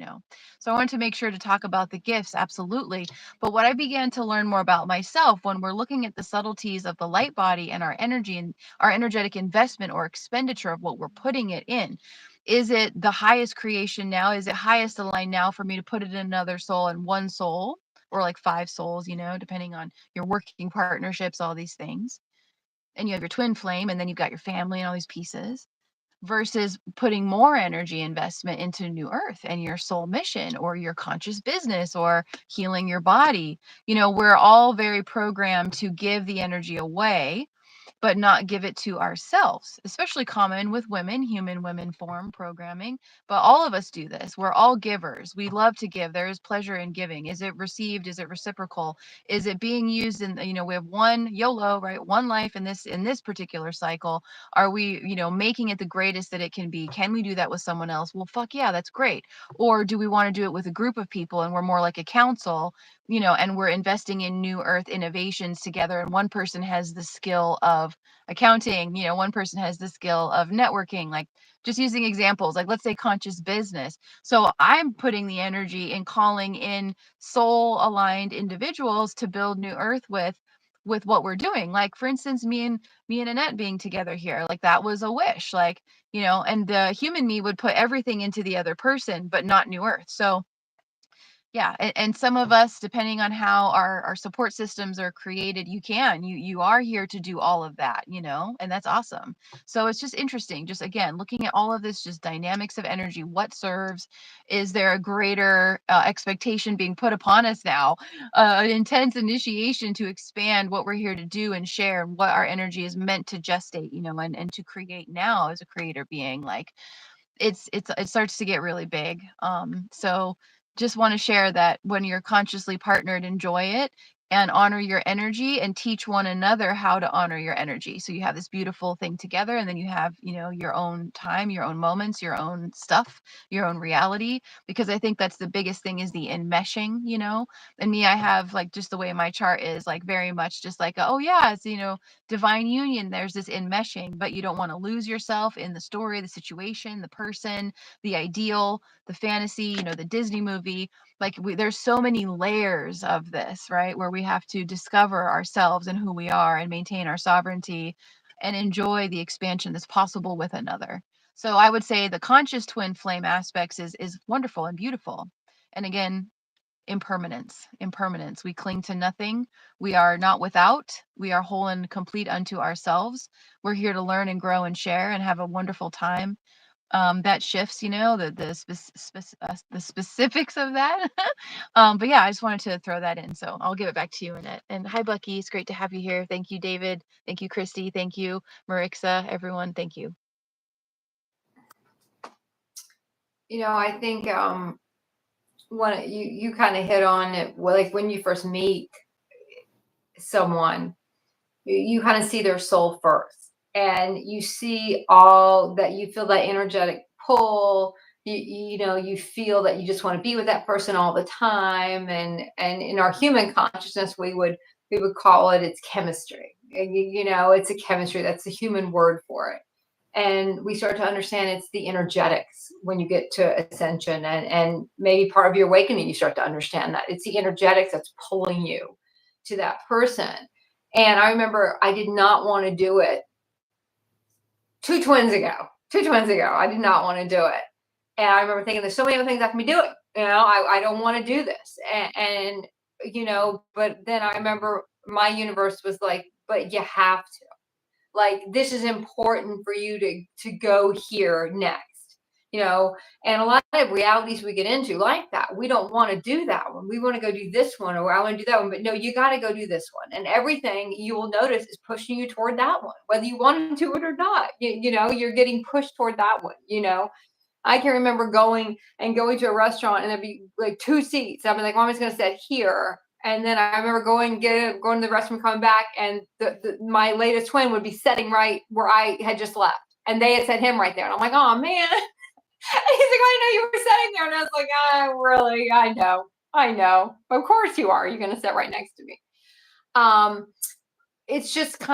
So I wanted to make sure to talk about the gifts, absolutely. But what I began to learn more about myself when we're looking at the subtleties of the light body and our energy and our energetic investment or expenditure of what we're putting it in. Is it the highest creation now? Is it highest aligned now for me to put it in another soul and one soul, or like 5 souls, depending on your working partnerships, all these things? And you have your twin flame, and then you've got your family and all these pieces, versus putting more energy investment into New Earth and your soul mission or your conscious business or healing your body. We're all very programmed to give the energy away, but not give it to ourselves, especially common with women, human women form programming. But all of us do this. We're all givers. We love to give. There is pleasure in giving. Is it received? Is it reciprocal? Is it being used in, we have one YOLO, right? One life in this particular cycle. Are we, making it the greatest that it can be? Can we do that with someone else? Well, fuck yeah, that's great. Or do we want to do it with a group of people and we're more like a council, and we're investing in New Earth innovations together, and one person has the skill of accounting, one person has the skill of networking, like just using examples, like let's say conscious business. So I'm putting the energy in calling in soul aligned individuals to build New Earth with what we're doing. Like for instance, me and Annette being together here, like that was a wish, like, and the human me would put everything into the other person, but not New Earth. So yeah, and some of us, depending on how our support systems are created, you are here to do all of that, and that's awesome. So it's just interesting, just again looking at all of this, just dynamics of energy, what serves. Is there a greater expectation being put upon us now, an intense initiation to expand what we're here to do and share, and what our energy is meant to gestate, and to create now as a creator being, like it starts to get really big. So just want to share that when you're consciously partnered, enjoy it and honor your energy, and teach one another how to honor your energy. So you have this beautiful thing together, and then you have, your own time, your own moments, your own stuff, your own reality. Because I think that's the biggest thing, is the enmeshing, and me, I have like, just the way my chart is, like very much just like, oh yeah, it's, divine union. There's this enmeshing, but you don't want to lose yourself in the story, the situation, the person, the ideal, the fantasy, the Disney movie. Like there's so many layers of this, right? Where we have to discover ourselves and who we are, and maintain our sovereignty, and enjoy the expansion that's possible with another. So I would say the conscious twin flame aspects is wonderful and beautiful. And again, impermanence, we cling to nothing. We are not without. We are whole and complete unto ourselves. We're here to learn and grow and share and have a wonderful time. That shifts, the specifics of that. But yeah, I just wanted to throw that in, so I'll give it back to you, Annette. And hi, Bucky, it's great to have you here. Thank you, David. Thank you, Christy. Thank you, Marixa. Everyone, thank you. I think when you kind of hit on it, like when you first meet someone, you kind of see their soul first, and you see all that, you feel that energetic pull. You feel that you just want to be with that person all the time, and in our human consciousness, we would call it's chemistry. And it's a chemistry, that's the human word for it. And we start to understand it's the energetics when you get to ascension, and maybe part of your awakening, you start to understand that it's the energetics that's pulling you to that person. And I remember I did not want to do it two twins ago. I did not want to do it. And I remember thinking, there's so many other things I can be doing. I don't want to do this. And, but then I remember my universe was like, but you have to. Like, this is important for you to go here next. And a lot of realities we get into like that, we don't want to do that one. We want to go do this one, or I want to do that one. But no, you got to go do this one. And everything you will notice is pushing you toward that one, whether you want to do it or not. You're getting pushed toward that one. I can remember going to a restaurant, and there'd be like 2 seats. I'd be like, well, I'm just going to sit here. And then I remember going to the restroom, coming back, and my latest twin would be sitting right where I had just left. And they had set him right there. And I'm like, oh, man. And he's like, I know you were sitting there. And I was like, really? I know. Of course you are. You're going to sit right next to me. It's just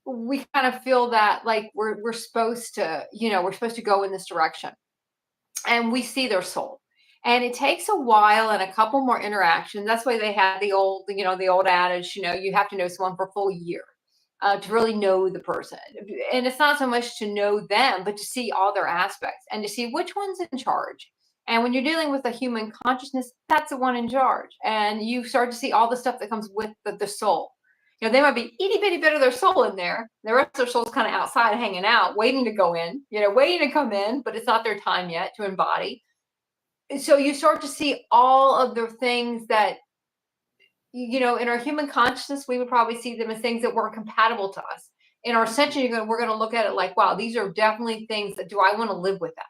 we kind of feel that like we're supposed to, we're supposed to go in this direction. And we see their soul. And it takes a while and a couple more interactions. That's why they had the old adage, you have to know someone for a full year. To really know the person. And it's not so much to know them, but to see all their aspects and to see which one's in charge. And when you're dealing with a human consciousness, that's the one in charge. And you start to see all the stuff that comes with the soul. They might be itty bitty bit of their soul in there. The rest of their soul's kind of outside hanging out, waiting to go in, waiting to come in, but it's not their time yet to embody. So you start to see all of the things that, in our human consciousness, we would probably see them as things that weren't compatible to us. In our ascension, we're going to look at it like, wow, these are definitely things that, do I want to live with that?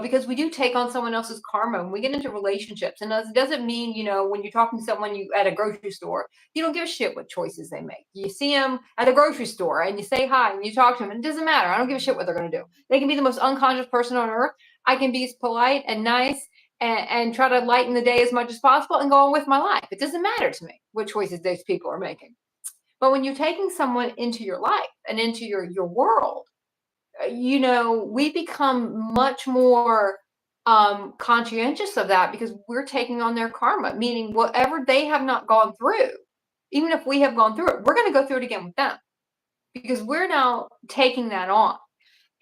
Because we do take on someone else's karma when we get into relationships. And it doesn't mean, when you're talking to someone at a grocery store, you don't give a shit what choices they make. You see them at the grocery store and you say hi and you talk to them, and it doesn't matter. I don't give a shit what they're going to do. They can be the most unconscious person on earth. I can be as polite and nice and try to lighten the day as much as possible and go on with my life. It doesn't matter to me what choices those people are making. But when you're taking someone into your life and into your world, we become much more conscientious of that, because we're taking on their karma, meaning whatever they have not gone through, even if we have gone through it, we're going to go through it again with them, because we're now taking that on.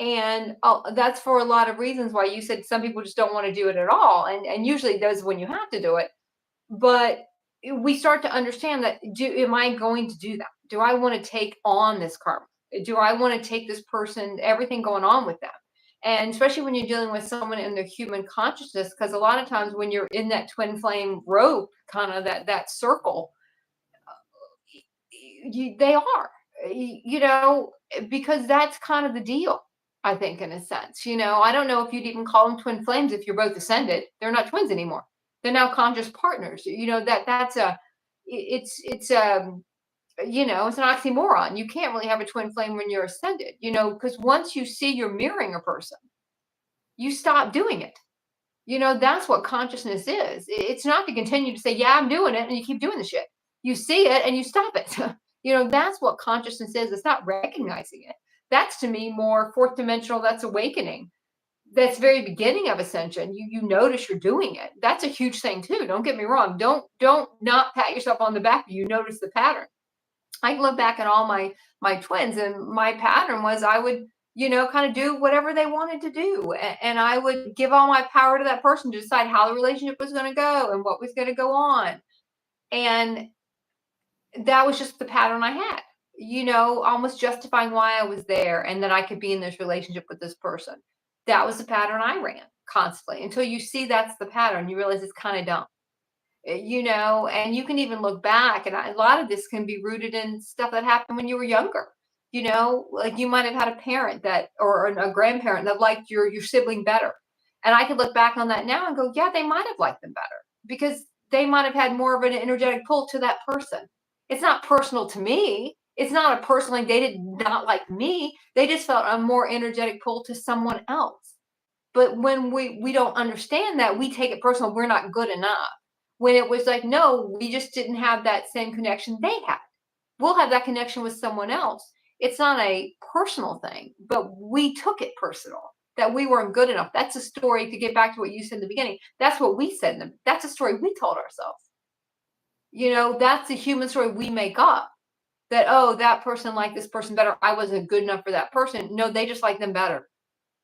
And that's for a lot of reasons why you said some people just don't want to do it at all. And usually those when you have to do it. But we start to understand that, am I going to do that? Do I want to take on this karma? Do I want to take this person, everything going on with them? And especially when you're dealing with someone in their human consciousness, because a lot of times when you're in that twin flame rope, kind of that circle, they are, because that's kind of the deal. I think, in a sense, I don't know if you'd even call them twin flames if you're both ascended. They're not twins anymore. They're now conscious partners. It's an oxymoron. You can't really have a twin flame when you're ascended, because once you see you're mirroring a person, you stop doing it. That's what consciousness is. It's not to continue to say, yeah, I'm doing it, and you keep doing the shit. You see it and you stop it. That's what consciousness is. It's not recognizing it. That's, to me, more fourth dimensional. That's awakening. That's very beginning of ascension. You notice you're doing it. That's a huge thing too. Don't get me wrong. Don't not pat yourself on the back. You notice the pattern. I can look back at all my twins, and my pattern was I would, kind of do whatever they wanted to do. And I would give all my power to that person to decide how the relationship was going to go and what was going to go on. And that was just the pattern I had. Almost justifying why I was there and that I could be in this relationship with this person. That was the pattern I ran constantly, until you see that's the pattern. You realize it's kind of dumb, and you can even look back, and a lot of this can be rooted in stuff that happened when you were younger. Like you might have had a parent or a grandparent that liked your sibling better. And I could look back on that now and go, yeah, they might have liked them better because they might have had more of an energetic pull to that person. It's not personal to me. It's not a personal, they did not like me. They just felt a more energetic pull to someone else. But when we don't understand that, we take it personal. We're not good enough. When it was like, no, we just didn't have that same connection they had. We'll have that connection with someone else. It's not a personal thing, but we took it personal that we weren't good enough. That's a story, to get back to what you said in the beginning. That's what we said. That's a story we told ourselves. That's a human story we make up, that, oh, that person liked this person better. I wasn't good enough for that person. No, they just like them better.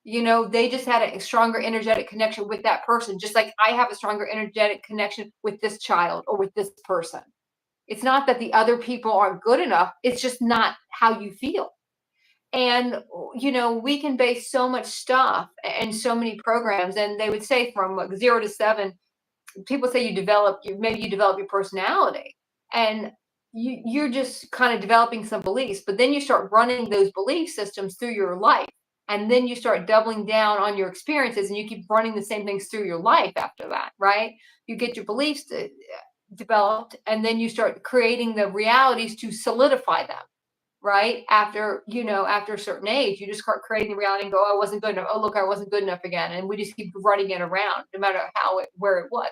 They just had a stronger energetic connection with that person, just like I have a stronger energetic connection with this child or with this person. It's not that the other people aren't good enough. It's just not how you feel. And, we can base so much stuff and so many programs. And they would say from like 0 to 7, people say maybe you develop your personality. And you're just kind of developing some beliefs, but then you start running those belief systems through your life. And then you start doubling down on your experiences, and you keep running the same things through your life after that, right? You get your beliefs developed, and then you start creating the realities to solidify them, right? After a certain age, you just start creating the reality and go, oh, I wasn't good enough. Oh, look, I wasn't good enough again. And we just keep running it around, no matter where it was.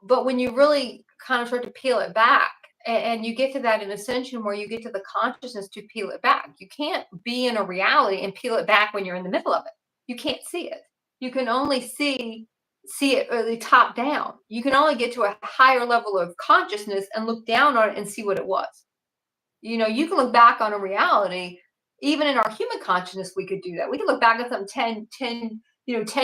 But when you really kind of start to peel it back, and you get to that in ascension, where you get to the consciousness to peel it back, you can't be in a reality and peel it back when you're in the middle of it. You can't see it. You can only see it really top down. You can only get to a higher level of consciousness and look down on it and see what it was. You can look back on a reality. Even in our human consciousness, we could do that. We can look back at something 10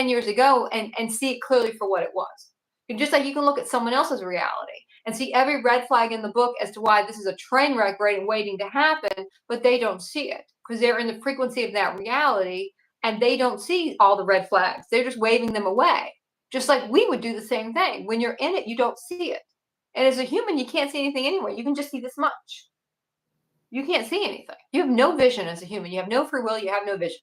years ago, and see it clearly for what it was. And just like you can look at someone else's reality and see every red flag in the book as to why this is a train wreck waiting to happen, but they don't see it because they're in the frequency of that reality, and they don't see all the red flags. They're just waving them away. Just like we would do the same thing. When you're in it, you don't see it. And as a human, you can't see anything anyway. You can just see this much. You can't see anything. You have no vision as a human. You have no free will. You have no vision.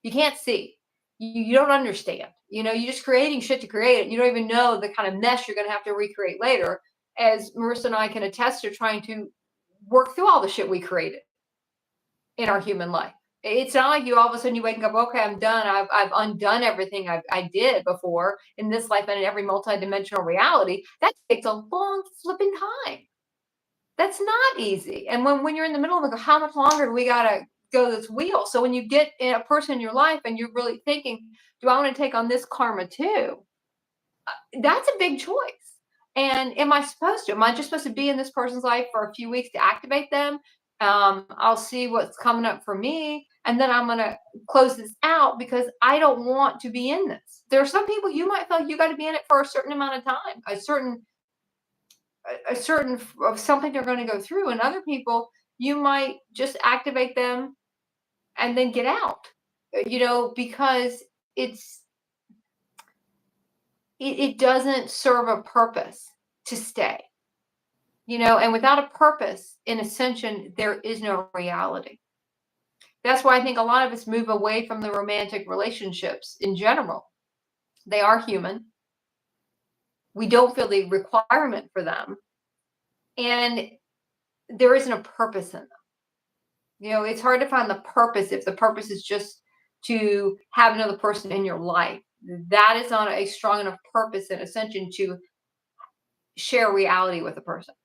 You can't see. You don't understand. You're just creating shit to create it. You don't even know the kind of mess you're going to have to recreate later, as Marissa and I can attest to, trying to work through all the shit we created in our human life. It's not like you all of a sudden you wake up, okay, I'm done. I've undone everything I did before in this life and in every multidimensional reality. That takes a long flipping time. That's not easy. And when you're in the middle of it, how much longer do we gotta go this wheel? So when you get a person in your life and you're really thinking, do I want to take on this karma too? That's a big choice. And am I supposed to? Am I just supposed to be in this person's life for a few weeks to activate them? I'll see what's coming up for me, and then I'm gonna close this out because I don't want to be in this. There are some people you might feel like you got to be in it for a certain amount of time, a certain of something they're going to go through, and other people you might just activate them and then get out, because it doesn't serve a purpose to stay, and without a purpose in ascension, there is no reality. That's why I think a lot of us move away from the romantic relationships in general. They are human. We don't feel the requirement for them, and there isn't a purpose in them. It's hard to find the purpose if the purpose is just to have another person in your life. That is not a strong enough purpose in ascension to share reality with a person.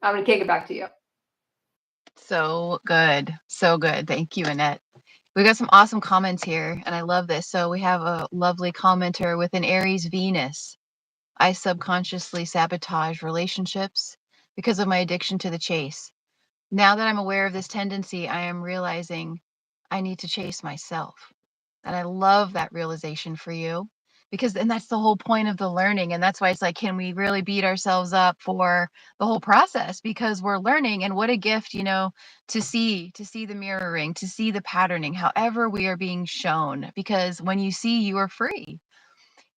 I'm going to kick it back to you. So good. So good. Thank you, Annette. We got some awesome comments here, and I love this. So we have a lovely commenter with an Aries Venus. I subconsciously sabotage relationships because of my addiction to the chase. Now that I'm aware of this tendency, I am realizing I need to chase myself. And I love that realization for you, because then that's the whole point of the learning. And that's why it's like, can we really beat ourselves up for the whole process? Because we're learning, and what a gift, to see the mirroring, to see the patterning, however we are being shown. Because when you see, you are free.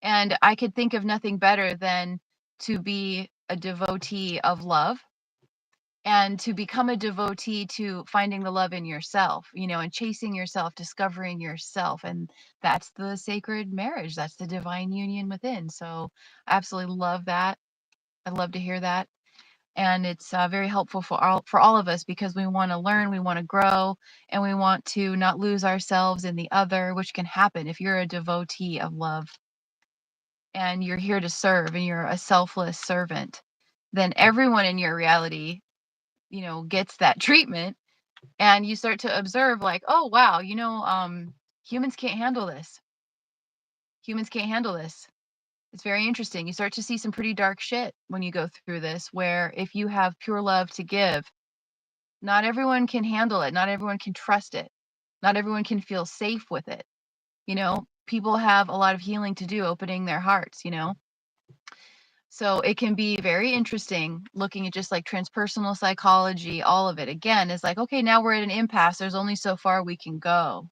And I could think of nothing better than to be a devotee of love, and to become a devotee to finding the love in yourself, and chasing yourself, discovering yourself. And that's the sacred marriage. That's the divine union within. So I absolutely love that. I'd love to hear that. And it's very helpful for all of us, because we want to learn, we want to grow, and we want to not lose ourselves in the other, which can happen if you're a devotee of love and you're here to serve and you're a selfless servant. Then everyone in your reality gets that treatment, and you start to observe like, oh wow, humans can't handle this. Humans can't handle this. It's very interesting. You start to see some pretty dark shit when you go through this, where if you have pure love to give, not everyone can handle it. Not everyone can trust it. Not everyone can feel safe with it. People have a lot of healing to do, opening their hearts. So it can be very interesting looking at just like transpersonal psychology, all of it. Again, is like, okay, now we're at an impasse. There's only so far we can go,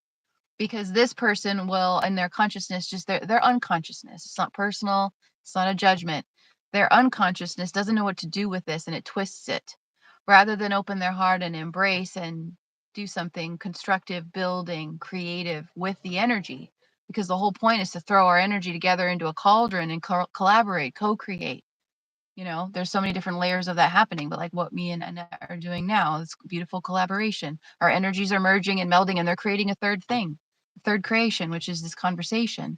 because this person will, in their consciousness, just their unconsciousness. It's not personal. It's not a judgment. Their unconsciousness doesn't know what to do with this, and it twists it rather than open their heart and embrace and do something constructive, building, creative with the energy. Because the whole point is to throw our energy together into a cauldron and collaborate, co-create. There's so many different layers of that happening, but like what me and Annette are doing now, it's beautiful collaboration. Our energies are merging and melding, and they're creating a third thing, third creation, which is this conversation.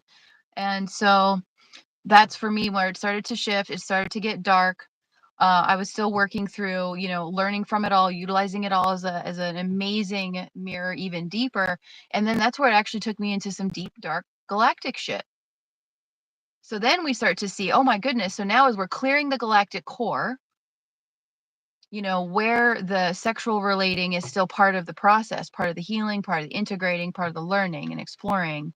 And so that's for me where it started to shift. It started to get dark. I was still working through, learning from it all, utilizing it all as an amazing mirror, even deeper. And then that's where it actually took me into some deep, dark galactic shit. So then we start to see, oh my goodness. So now as we're clearing the galactic core, where the sexual relating is still part of the process, part of the healing, part of the integrating, part of the learning and exploring.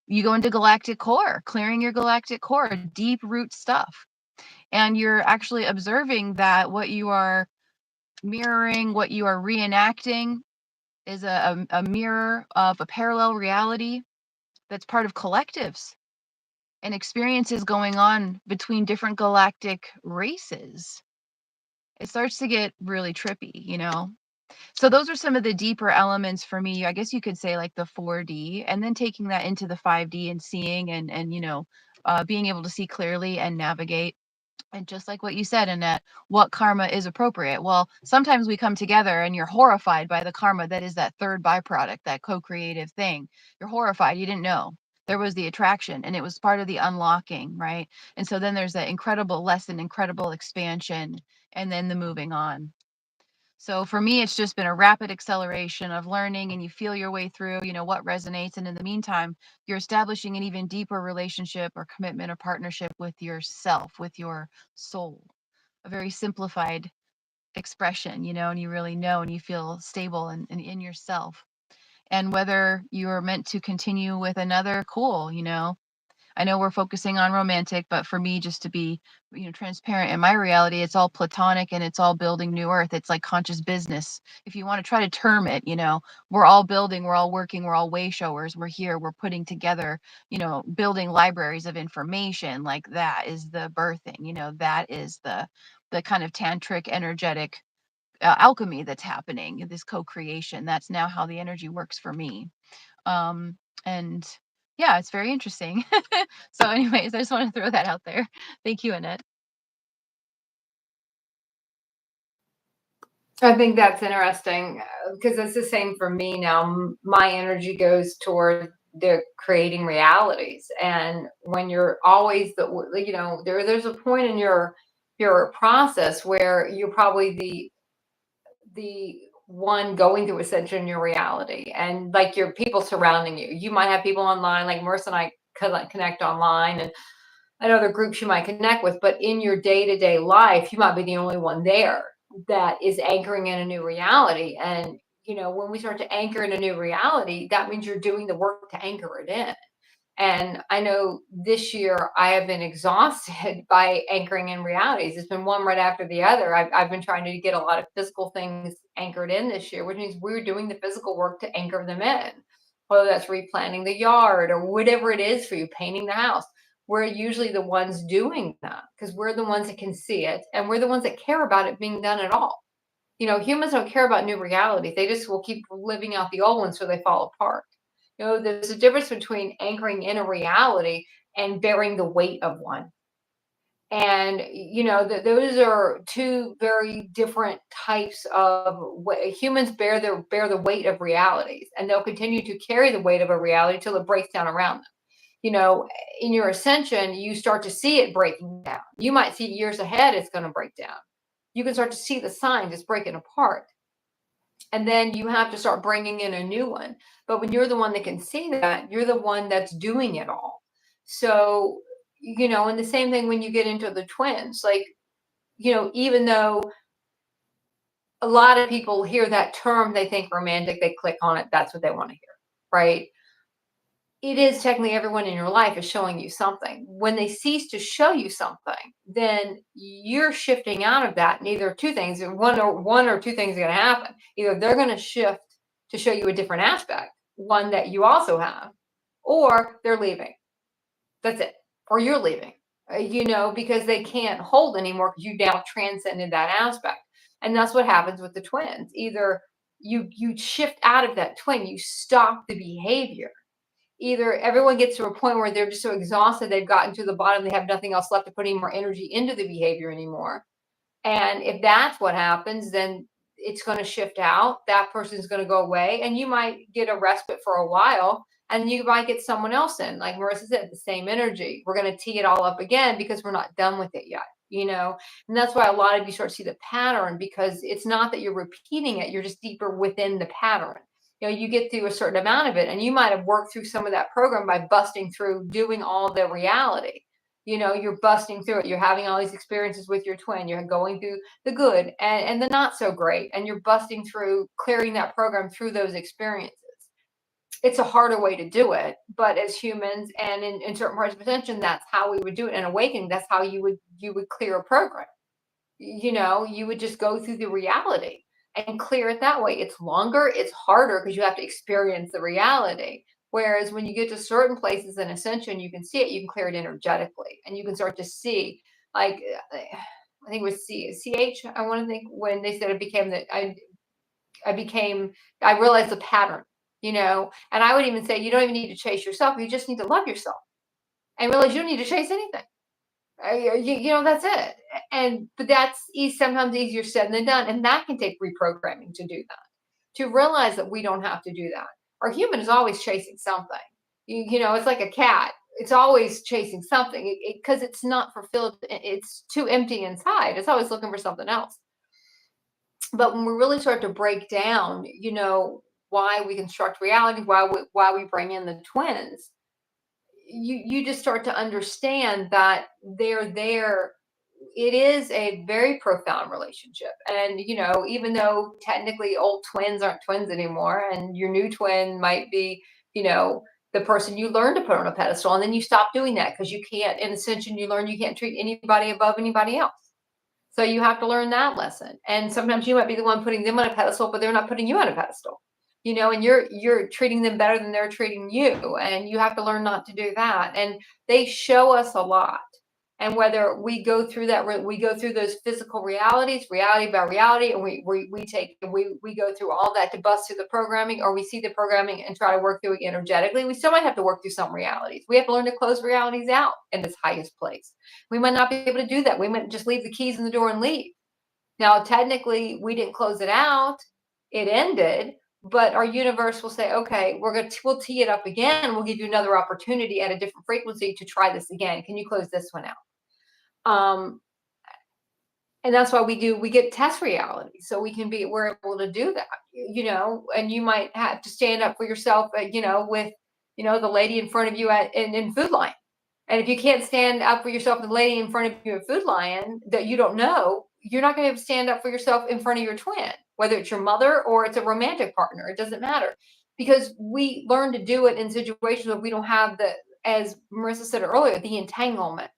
You go into galactic core, clearing your galactic core, deep root stuff. And you're actually observing that what you are mirroring, what you are reenacting is a mirror of a parallel reality that's part of collectives and experiences going on between different galactic races. It starts to get really trippy. So those are some of the deeper elements for me. I guess you could say like the 4D, and then taking that into the 5D and seeing and being able to see clearly and navigate. And just like what you said, Annette, what karma is appropriate? Well, sometimes we come together and you're horrified by the karma that is that third byproduct, that co-creative thing. You're horrified. You didn't know. There was the attraction, and it was part of the unlocking, right? And so then there's that incredible lesson, incredible expansion, and then the moving on. So for me, it's just been a rapid acceleration of learning, and you feel your way through, what resonates. And in the meantime, you're establishing an even deeper relationship or commitment or partnership with yourself, with your soul. A very simplified expression, and you really know and you feel stable and in yourself. And whether you're meant to continue with another, cool. I know we're focusing on romantic, but for me, just to be, transparent in my reality, it's all platonic and it's all building new earth. It's like conscious business. If you want to try to term it, we're all building, we're all working, we're all way showers. We're here, we're putting together, building libraries of information. Like that is the birthing, that is the kind of tantric energetic alchemy that's happening, this co-creation. That's now how the energy works for me. And yeah, it's very interesting. So anyways, I just want to throw that out there. Thank you, Annette. I think that's interesting because it's the same for me now. My energy goes toward the creating realities, and when you're always there's a point in your process where you're probably the one going through ascension in your reality, and like your people surrounding you. You might have people online, like Marissa and I connect online, and other groups you might connect with, but in your day-to-day life, you might be the only one there that is anchoring in a new reality. And when we start to anchor in a new reality, that means you're doing the work to anchor it in. And I know this year I have been exhausted by anchoring in realities. It's been one right after the other. I've been trying to get a lot of physical things anchored in this year, which means we're doing the physical work to anchor them in, whether that's replanting the yard or whatever it is for you, painting the house. We're usually the ones doing that because we're the ones that can see it, and we're the ones that care about it being done at all. Humans don't care about new realities. They just will keep living out the old ones so they fall apart. There's a difference between anchoring in a reality and bearing the weight of one. And those are two very different types of humans bear the weight of realities, and they'll continue to carry the weight of a reality till it breaks down around them. In your ascension, you start to see it breaking down. You might see years ahead it's going to break down. you can start to see the signs it's breaking apart. And then you have to start bringing in a new one. But when you're the one that can see that, you're the one that's doing it all. So, and the same thing when you get into the twins, like, even though a lot of people hear that term, they think romantic, they click on it, that's what they want to hear, right? It is technically everyone in your life is showing you something. When they cease to show you something, then you're shifting out of that. And either two things, one or two things are going to happen. Either they're going to shift to show you a different aspect, one that you also have, or they're leaving. That's it. Or you're leaving, because they can't hold anymore because you now transcended that aspect. And that's what happens with the twins. Either you shift out of that twin, you stop the behavior. Either everyone gets to a point where they're just so exhausted, they've gotten to the bottom, they have nothing else left to put any more energy into the behavior anymore. And if that's what happens, then it's going to shift out. That person's going to go away, and you might get a respite for a while, and you might get someone else in. Like Marissa said, the same energy. We're going to tee it all up again because we're not done with it yet, And that's why a lot of you start to see the pattern, because it's not that you're repeating it, you're just deeper within the pattern. You get through a certain amount of it, and you might have worked through some of that program by busting through, doing all the reality. You're busting through it. You're having all these experiences with your twin. You're going through the good and the not so great, and you're busting through, clearing that program through those experiences. It's a harder way to do it, but as humans and in certain parts of attention, that's how we would do it. In awakening, that's how you would clear a program. You would just go through the reality and clear it that way. It's longer, it's harder because you have to experience the reality. Whereas when you get to certain places in ascension, you can see it, you can clear it energetically, and you can start to see, like, I think it was CH, I want to think, when they said it became that I realized the pattern, and I would even say you don't even need to chase yourself. You just need to love yourself and realize you don't need to chase anything. That's it. But that's sometimes easier said than done. And that can take reprogramming to do that, to realize that we don't have to do that. Our human is always chasing something. It's like a cat. It's always chasing something because it's not fulfilled. It's too empty inside. It's always looking for something else. But when we really start to break down, why we construct reality, why we bring in the twins, you just start to understand that they're there. It is a very profound relationship. And, even though technically old twins aren't twins anymore, and your new twin might be, the person you learn to put on a pedestal, and then you stop doing that because you can't, in Ascension, you learn you can't treat anybody above anybody else. So you have to learn that lesson. And sometimes you might be the one putting them on a pedestal, but they're not putting you on a pedestal. And you're treating them better than they're treating you. And you have to learn not to do that. And they show us a lot. And whether we go through that, we go through those physical realities, reality by reality, and we go through all that to bust through the programming, or we see the programming and try to work through it energetically. We still might have to work through some realities. We have to learn to close realities out in its highest place. We might not be able to do that. We might just leave the keys in the door and leave. Now, technically, we didn't close it out. It ended. But our universe will say, okay, we'll tee it up again. We'll give you another opportunity at a different frequency to try this again. Can you close this one out? And that's why we get test reality. So we're able to do that, and you might have to stand up for yourself, with, the lady in front of you in Food Lion. And if you can't stand up for yourself, the lady in front of you at Food Lion that you don't know, you're not going to be able to stand up for yourself in front of your twin, whether it's your mother or it's a romantic partner. It doesn't matter, because we learn to do it in situations where we don't have as Marissa said earlier, the entanglement.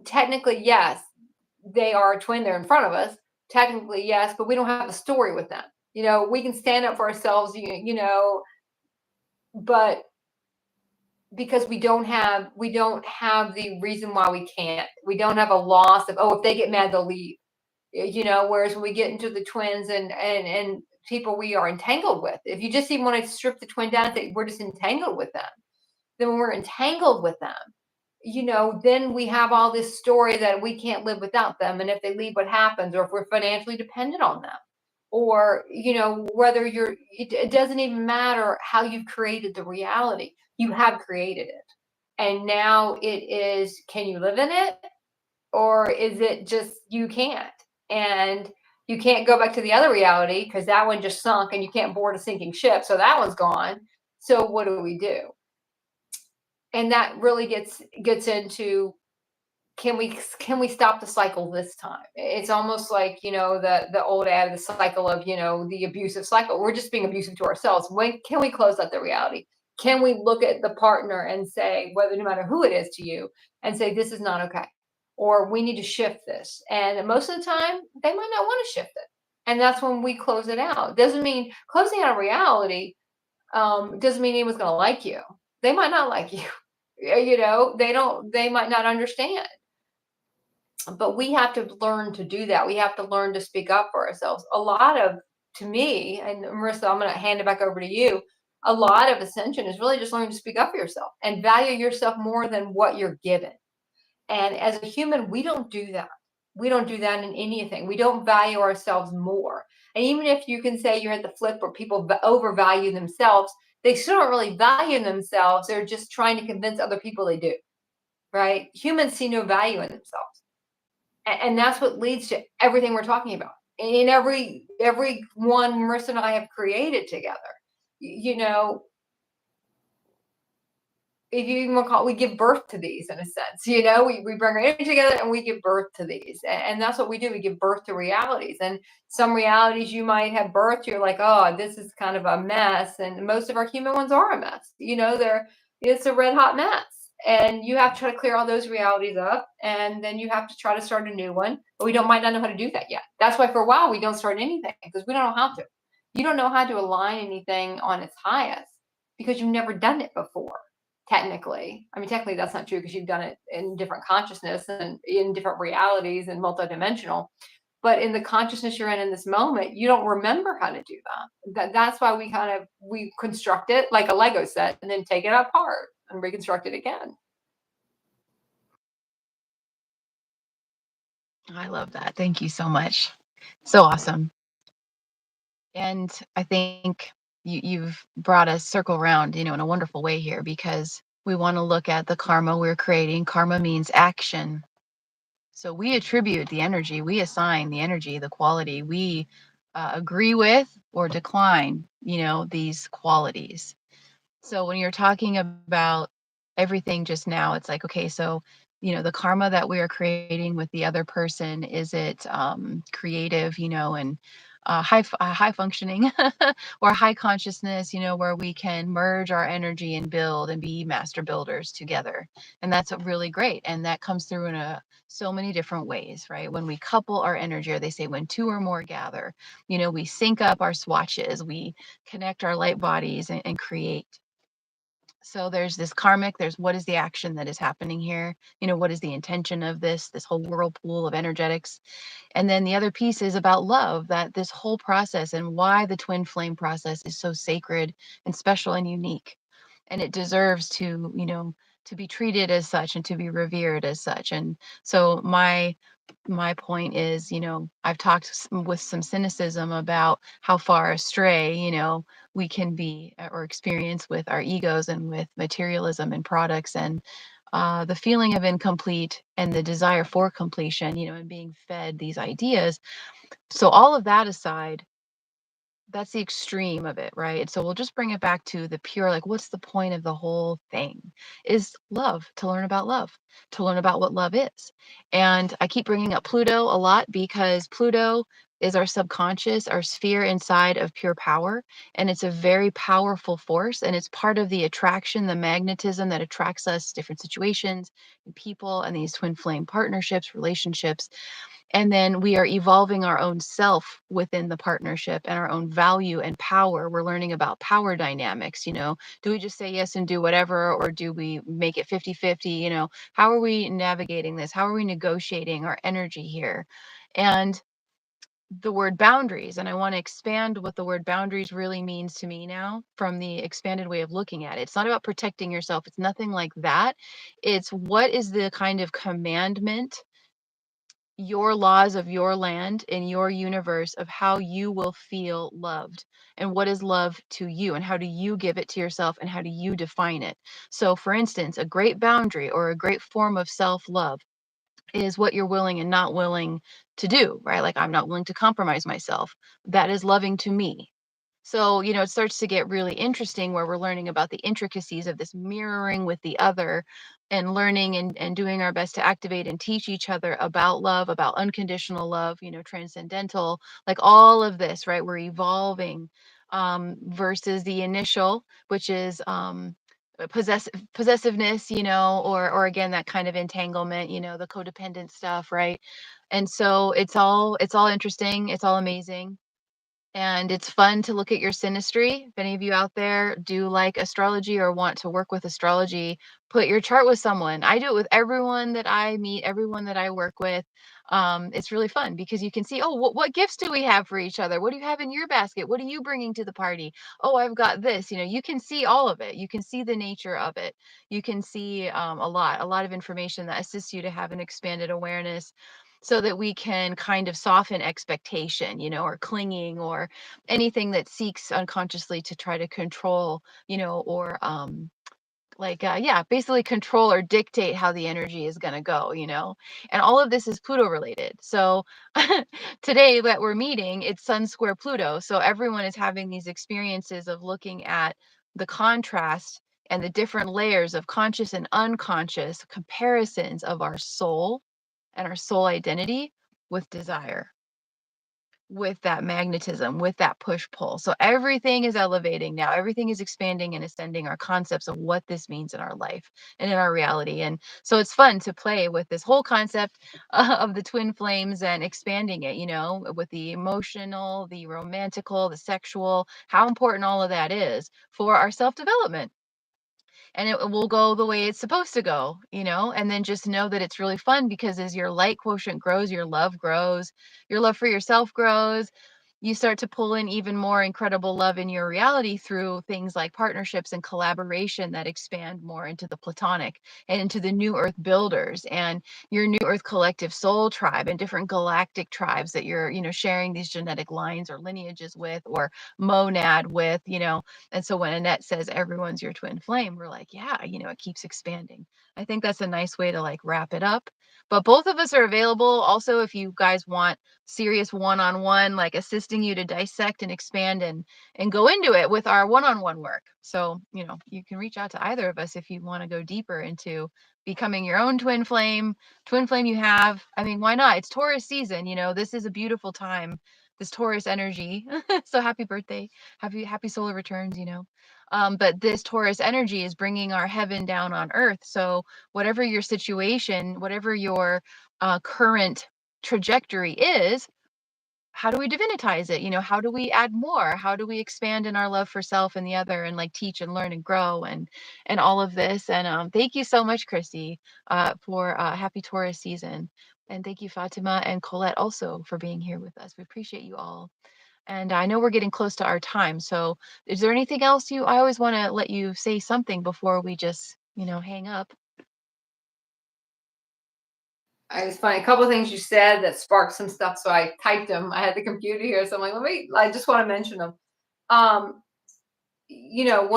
Technically, yes, they are a twin. They're in front of us. Technically, yes, but we don't have a story with them. We can stand up for ourselves, but because we don't have the reason why we can't. We don't have a loss of, if they get mad, they'll leave. Whereas when we get into the twins and people we are entangled with, if you just even want to strip the twin down and say we're just entangled with them, then when we're entangled with them, then we have all this story that we can't live without them. And if they leave, what happens? Or if we're financially dependent on them, or, whether it doesn't even matter how you've created the reality, you have created it. And now it is, can you live in it? Or is it just, you can't? And you can't go back to the other reality because that one just sunk and you can't board a sinking ship. So that one's gone. So what do we do? And that really gets into, can we stop the cycle this time? It's almost like, the old ad, the cycle of, the abusive cycle. We're just being abusive to ourselves. When can we close out the reality? Can we look at the partner and say, whether no matter who it is to you, and say, this is not okay, or we need to shift this? And most of the time, they might not want to shift it. And that's when we close it out. Doesn't mean closing out a reality, doesn't mean anyone's going to like you. They might not like you. They might not understand, but we have to learn to do that. We have to learn to speak up for ourselves. To me, and Marissa, I'm going to hand it back over to you. A lot of ascension is really just learning to speak up for yourself and value yourself more than what you're given. And as a human, we don't do that. We don't do that in anything. We don't value ourselves more. And even if you can say you're at the flip where people overvalue themselves, they still don't really value themselves. They're just trying to convince other people they do, right? Humans see no value in themselves. And that's what leads to everything we're talking about. In every one Marissa and I have created together, you know, if you even want to call it, we give birth to these in a sense. We bring our energy together and we give birth to these. And that's what we do. We give birth to realities. And some realities you might have birthed, you're like, oh, this is kind of a mess. And most of our human ones are a mess. It's a red hot mess. And you have to try to clear all those realities up. And then you have to try to start a new one. But we might not know how to do that yet. That's why for a while we don't start anything, because we don't know how to. You don't know how to align anything on its highest because you've never done it before. Technically, that's not true because you've done it in different consciousness and in different realities and multidimensional. But in the consciousness you're in this moment, you don't remember how to do that. That's why we construct it like a Lego set and then take it apart and reconstruct it again. I love that. Thank you so much. So awesome. And I think you've brought us circle around, in a wonderful way here, because we want to look at the karma we're creating. Karma means action. So we attribute the energy, we assign the energy, the quality, we agree with or decline, these qualities. So when you're talking about everything just now, it's like, okay, so, the karma that we are creating with the other person, is it creative, and high functioning or high consciousness, where we can merge our energy and build and be master builders together. And that's really great. And that comes through in so many different ways, right? When we couple our energy, or they say when two or more gather, we sync up our swatches, we connect our light bodies and create. So there's this karmic, there's what is the action that is happening here? What is the intention of this whole whirlpool of energetics? And then the other piece is about love, that this whole process and why the twin flame process is so sacred and special and unique. And it deserves to be treated as such and to be revered as such. And so my point is, I've talked with some cynicism about how far astray, we can be or experience with our egos and with materialism and products, and the feeling of incomplete and the desire for completion, and being fed these ideas. So all of that aside, that's the extreme of it, right? So we'll just bring it back to the pure, like, what's the point of the whole thing? Is love, to learn about love, to learn about what love is. And I keep bringing up Pluto a lot because Pluto is our subconscious, our sphere inside of pure power. And it's a very powerful force. And it's part of the attraction, the magnetism that attracts us, different situations, and people, and these twin flame partnerships, relationships. And then we are evolving our own self within the partnership and our own value and power. We're learning about power dynamics. Do we just say yes and do whatever, or do we make it 50-50? How are we navigating this? How are we negotiating our energy here? And the word boundaries, and I want to expand what the word boundaries really means to me now from the expanded way of looking at it. It's not about protecting yourself. It's nothing like that. It's what is the kind of commandment, your laws of your land in your universe, of how you will feel loved, and what is love to you, and how do you give it to yourself, and how do you define it. So for instance, a great boundary or a great form of self-love is what you're willing and not willing to do, right? Like I'm not willing to compromise myself. That is loving to me. So, it starts to get really interesting where we're learning about the intricacies of this mirroring with the other and learning and doing our best to activate and teach each other about love, about unconditional love, transcendental, like all of this, right? We're evolving versus the initial, which is possessiveness, or again, that kind of entanglement, the codependent stuff, right? And so it's all interesting, it's all amazing. And it's fun to look at your synastry. If any of you out there do like astrology or want to work with astrology, put your chart with someone. I do it with everyone that I meet, everyone that I work with. It's really fun because you can see, oh, what gifts do we have for each other? What do you have in your basket? What are you bringing to the party? Oh, I've got this. You can see all of it. You can see the nature of it. You can see a lot of information that assists you to have an expanded awareness so that we can kind of soften expectation, or clinging or anything that seeks unconsciously to try to control, or yeah, basically control or dictate how the energy is going to go, and all of this is Pluto related. So today that we're meeting, it's Sun square Pluto. So everyone is having these experiences of looking at the contrast and the different layers of conscious and unconscious comparisons of our soul and our soul identity with desire, with that magnetism, with that push pull. So everything is elevating now. Everything is expanding and ascending our concepts of what this means in our life and in our reality. And so it's fun to play with this whole concept of the twin flames and expanding it, with the emotional, the romantical, the sexual, how important all of that is for our self development, and it will go the way it's supposed to go, and then just know that it's really fun because as your light quotient grows, your love grows, your love for yourself grows. You start to pull in even more incredible love in your reality through things like partnerships and collaboration that expand more into the platonic and into the new earth builders and your new earth collective soul tribe and different galactic tribes that you're, sharing these genetic lines or lineages with or monad with, and so when Annette says everyone's your twin flame, we're like, yeah, it keeps expanding. I think that's a nice way to like wrap it up. But both of us are available. Also, if you guys want serious one-on-one, like assisting you to dissect and expand and go into it with our one-on-one work. So, you can reach out to either of us if you want to go deeper into becoming your own twin flame you have. I mean, why not? It's Taurus season, this is a beautiful time, this Taurus energy. So happy birthday. Happy solar returns, but this Taurus energy is bringing our heaven down on earth. So whatever your situation, whatever your current trajectory is, how do we divinitize it? How do we add more? How do we expand in our love for self and the other and like teach and learn and grow and all of this? And thank you so much, Chrissy, for happy Taurus season. And thank you, Fatima and Colette, also for being here with us. We appreciate you all. And I know we're getting close to our time. So is there anything else I always want to let you say something before we just, hang up. It's funny. A couple of things you said that sparked some stuff, so I typed them. I had the computer here, so I'm like, I just want to mention them. One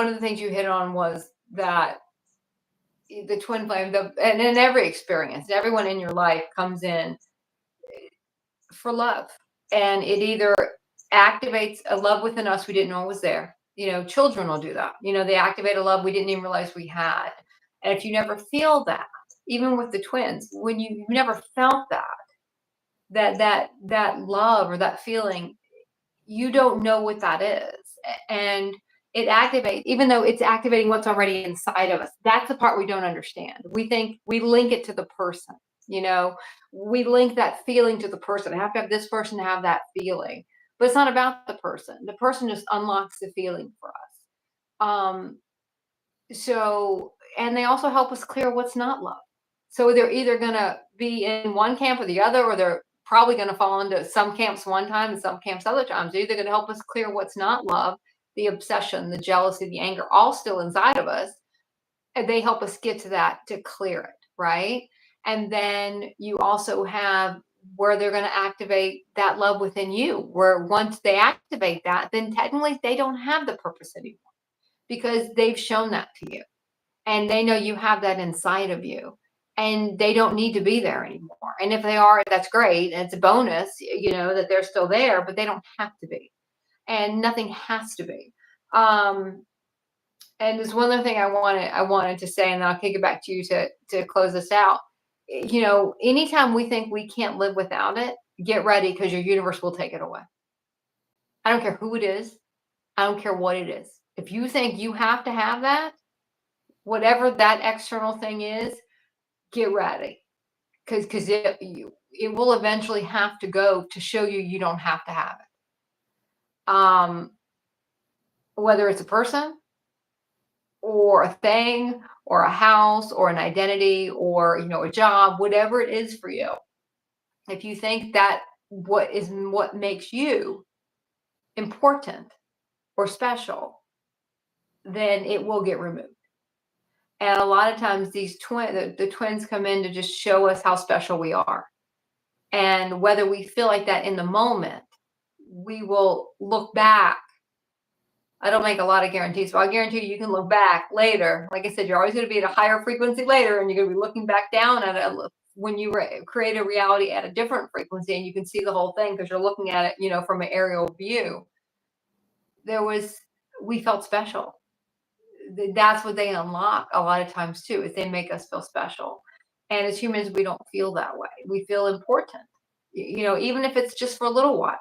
of the things you hit on was that the twin flame, and in every experience, everyone in your life comes in for love, and it either activates a love within us we didn't know was there. Children will do that. They activate a love we didn't even realize we had. And if you never feel that, even with the twins, when you never felt that love or that feeling, you don't know what that is. And it activates, even though it's activating what's already inside of us. That's the part we don't understand. We think we link it to the person, we link that feeling to the person. I have to have this person to have that feeling, but it's not about the person. The person just unlocks the feeling for us. And they also help us clear what's not love. So they're either going to be in one camp or the other, or they're probably going to fall into some camps one time and some camps other times. They're either going to help us clear what's not love, the obsession, the jealousy, the anger, all still inside of us. And they help us get to that, to clear it, right? And then you also have where they're going to activate that love within you, where once they activate that, then technically they don't have the purpose anymore because they've shown that to you. And they know you have that inside of you. and they don't need to be there anymore. And if they are, that's great. And it's a bonus, that they're still there, but they don't have to be. And nothing has to be. And there's one other thing I wanted to say, and then I'll kick it back to you to close this out. Anytime we think we can't live without it, get ready, because your universe will take it away. I don't care who it is. I don't care what it is. If you think you have to have that, whatever that external thing is, get ready, because it will eventually have to go to show you don't have to have it. Whether it's a person or a thing or a house or an identity or a job, whatever it is for you. If you think that what makes you important or special, then it will get removed. And a lot of times the twins come in to just show us how special we are. And whether we feel like that in the moment, we will look back. I don't make a lot of guarantees, but I'll guarantee you can look back later. Like I said, you're always going to be at a higher frequency later, and you're going to be looking back down at it when you create a reality at a different frequency, and you can see the whole thing because you're looking at it, from an aerial view. We felt special. That's what they unlock a lot of times too, is they make us feel special. And as humans, we don't feel that way. We feel important, even if it's just for a little while.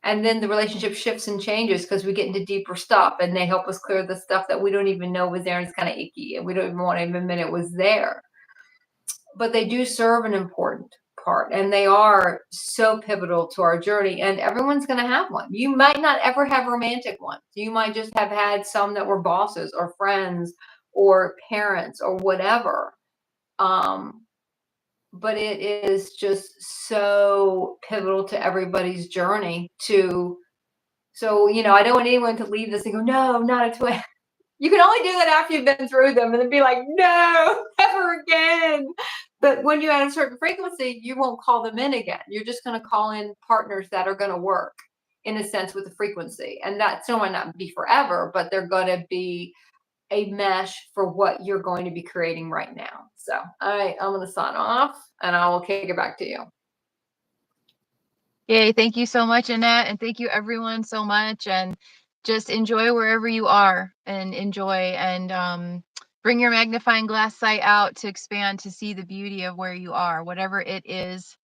And then the relationship shifts and changes because we get into deeper stuff, and they help us clear the stuff that we don't even know was there, and it's kind of icky, and we don't even want to admit it was there. But they do serve an important part, and they are so pivotal to our journey, and everyone's going to have one. You might not ever have romantic ones. You might just have had some that were bosses or friends or parents or whatever. But it is just so pivotal to everybody's journey so I don't want anyone to leave this and go, no, not a twin. You can only do that after you've been through them and then be like, no, never again. But when you're at a certain frequency, you won't call them in again. You're just going to call in partners that are going to work in a sense with the frequency. And that still might not be forever, but they're going to be a mesh for what you're going to be creating right now. So I'm going to sign off, and I will kick it back to you. Yay, thank you so much, Annette, and thank you everyone so much. And just enjoy wherever you are, and enjoy, and bring your magnifying glass sight out to expand, to see the beauty of where you are, whatever it is.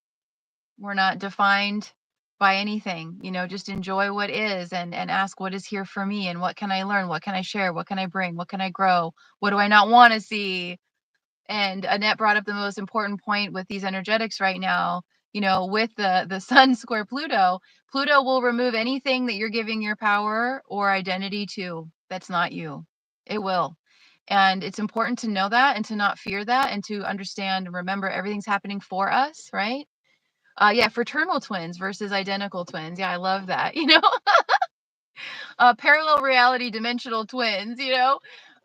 We're not defined by anything, just enjoy what is, and ask what is here for me, and what can I learn, what can I share, what can I bring, what can I grow, what do I not want to see. And Annette brought up the most important point with these energetics right now. With the sun square Pluto will remove anything that you're giving your power or identity to that's not you. It will. And it's important to know that, and to not fear that, and to understand and remember everything's happening for us, right? Yeah, fraternal twins versus identical twins. Yeah, I love that. Parallel reality dimensional twins,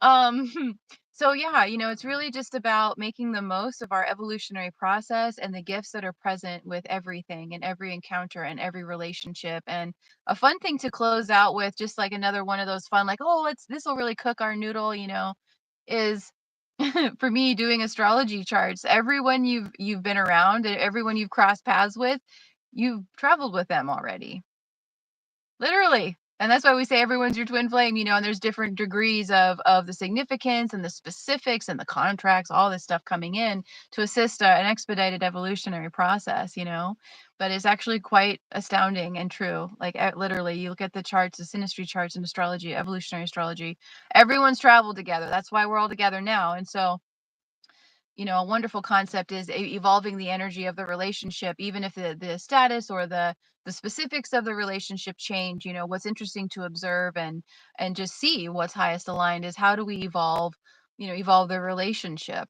Um, so yeah, it's really just about making the most of our evolutionary process and the gifts that are present with everything and every encounter and every relationship. And a fun thing to close out with, just like another one of those fun, like, oh, this will really cook our noodle, is for me, doing astrology charts. Everyone you've been around, and everyone you've crossed paths with, you've traveled with them already. Literally. And that's why we say everyone's your twin flame, and there's different degrees of the significance and the specifics and the contracts, all this stuff coming in to assist an expedited evolutionary process, but it's actually quite astounding and true. Like, literally, you look at the charts, the synastry charts in astrology, evolutionary astrology, everyone's traveled together. That's why we're all together now. And so, a wonderful concept is evolving the energy of the relationship, even if the status or the specifics of the relationship change. What's interesting to observe and just see what's highest aligned is, how do we evolve the relationship,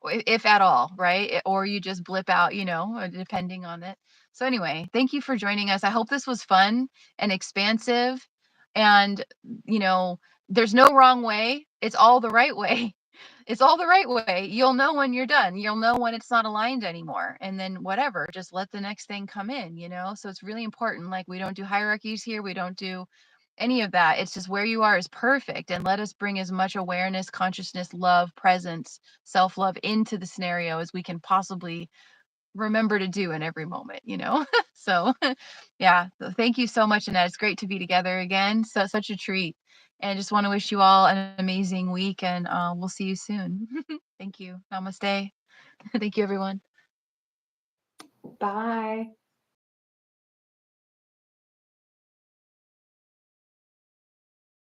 if at all, right? Or you just blip out, depending on it. So anyway, thank you for joining us. I hope this was fun and expansive, and there's no wrong way. It's all the right way. It's all the right way. You'll know when you're done. You'll know when it's not aligned anymore. And then whatever, just let the next thing come in, So it's really important. Like, we don't do hierarchies here. We don't do any of that. It's just where you are is perfect. And let us bring as much awareness, consciousness, love, presence, self-love into the scenario as we can possibly remember to do in every moment, you know? So yeah, so thank you so much, Annette. It's great to be together again. So such a treat. And just want to wish you all an amazing week, and we'll see you soon. Thank you. Namaste. Thank you, everyone. Bye.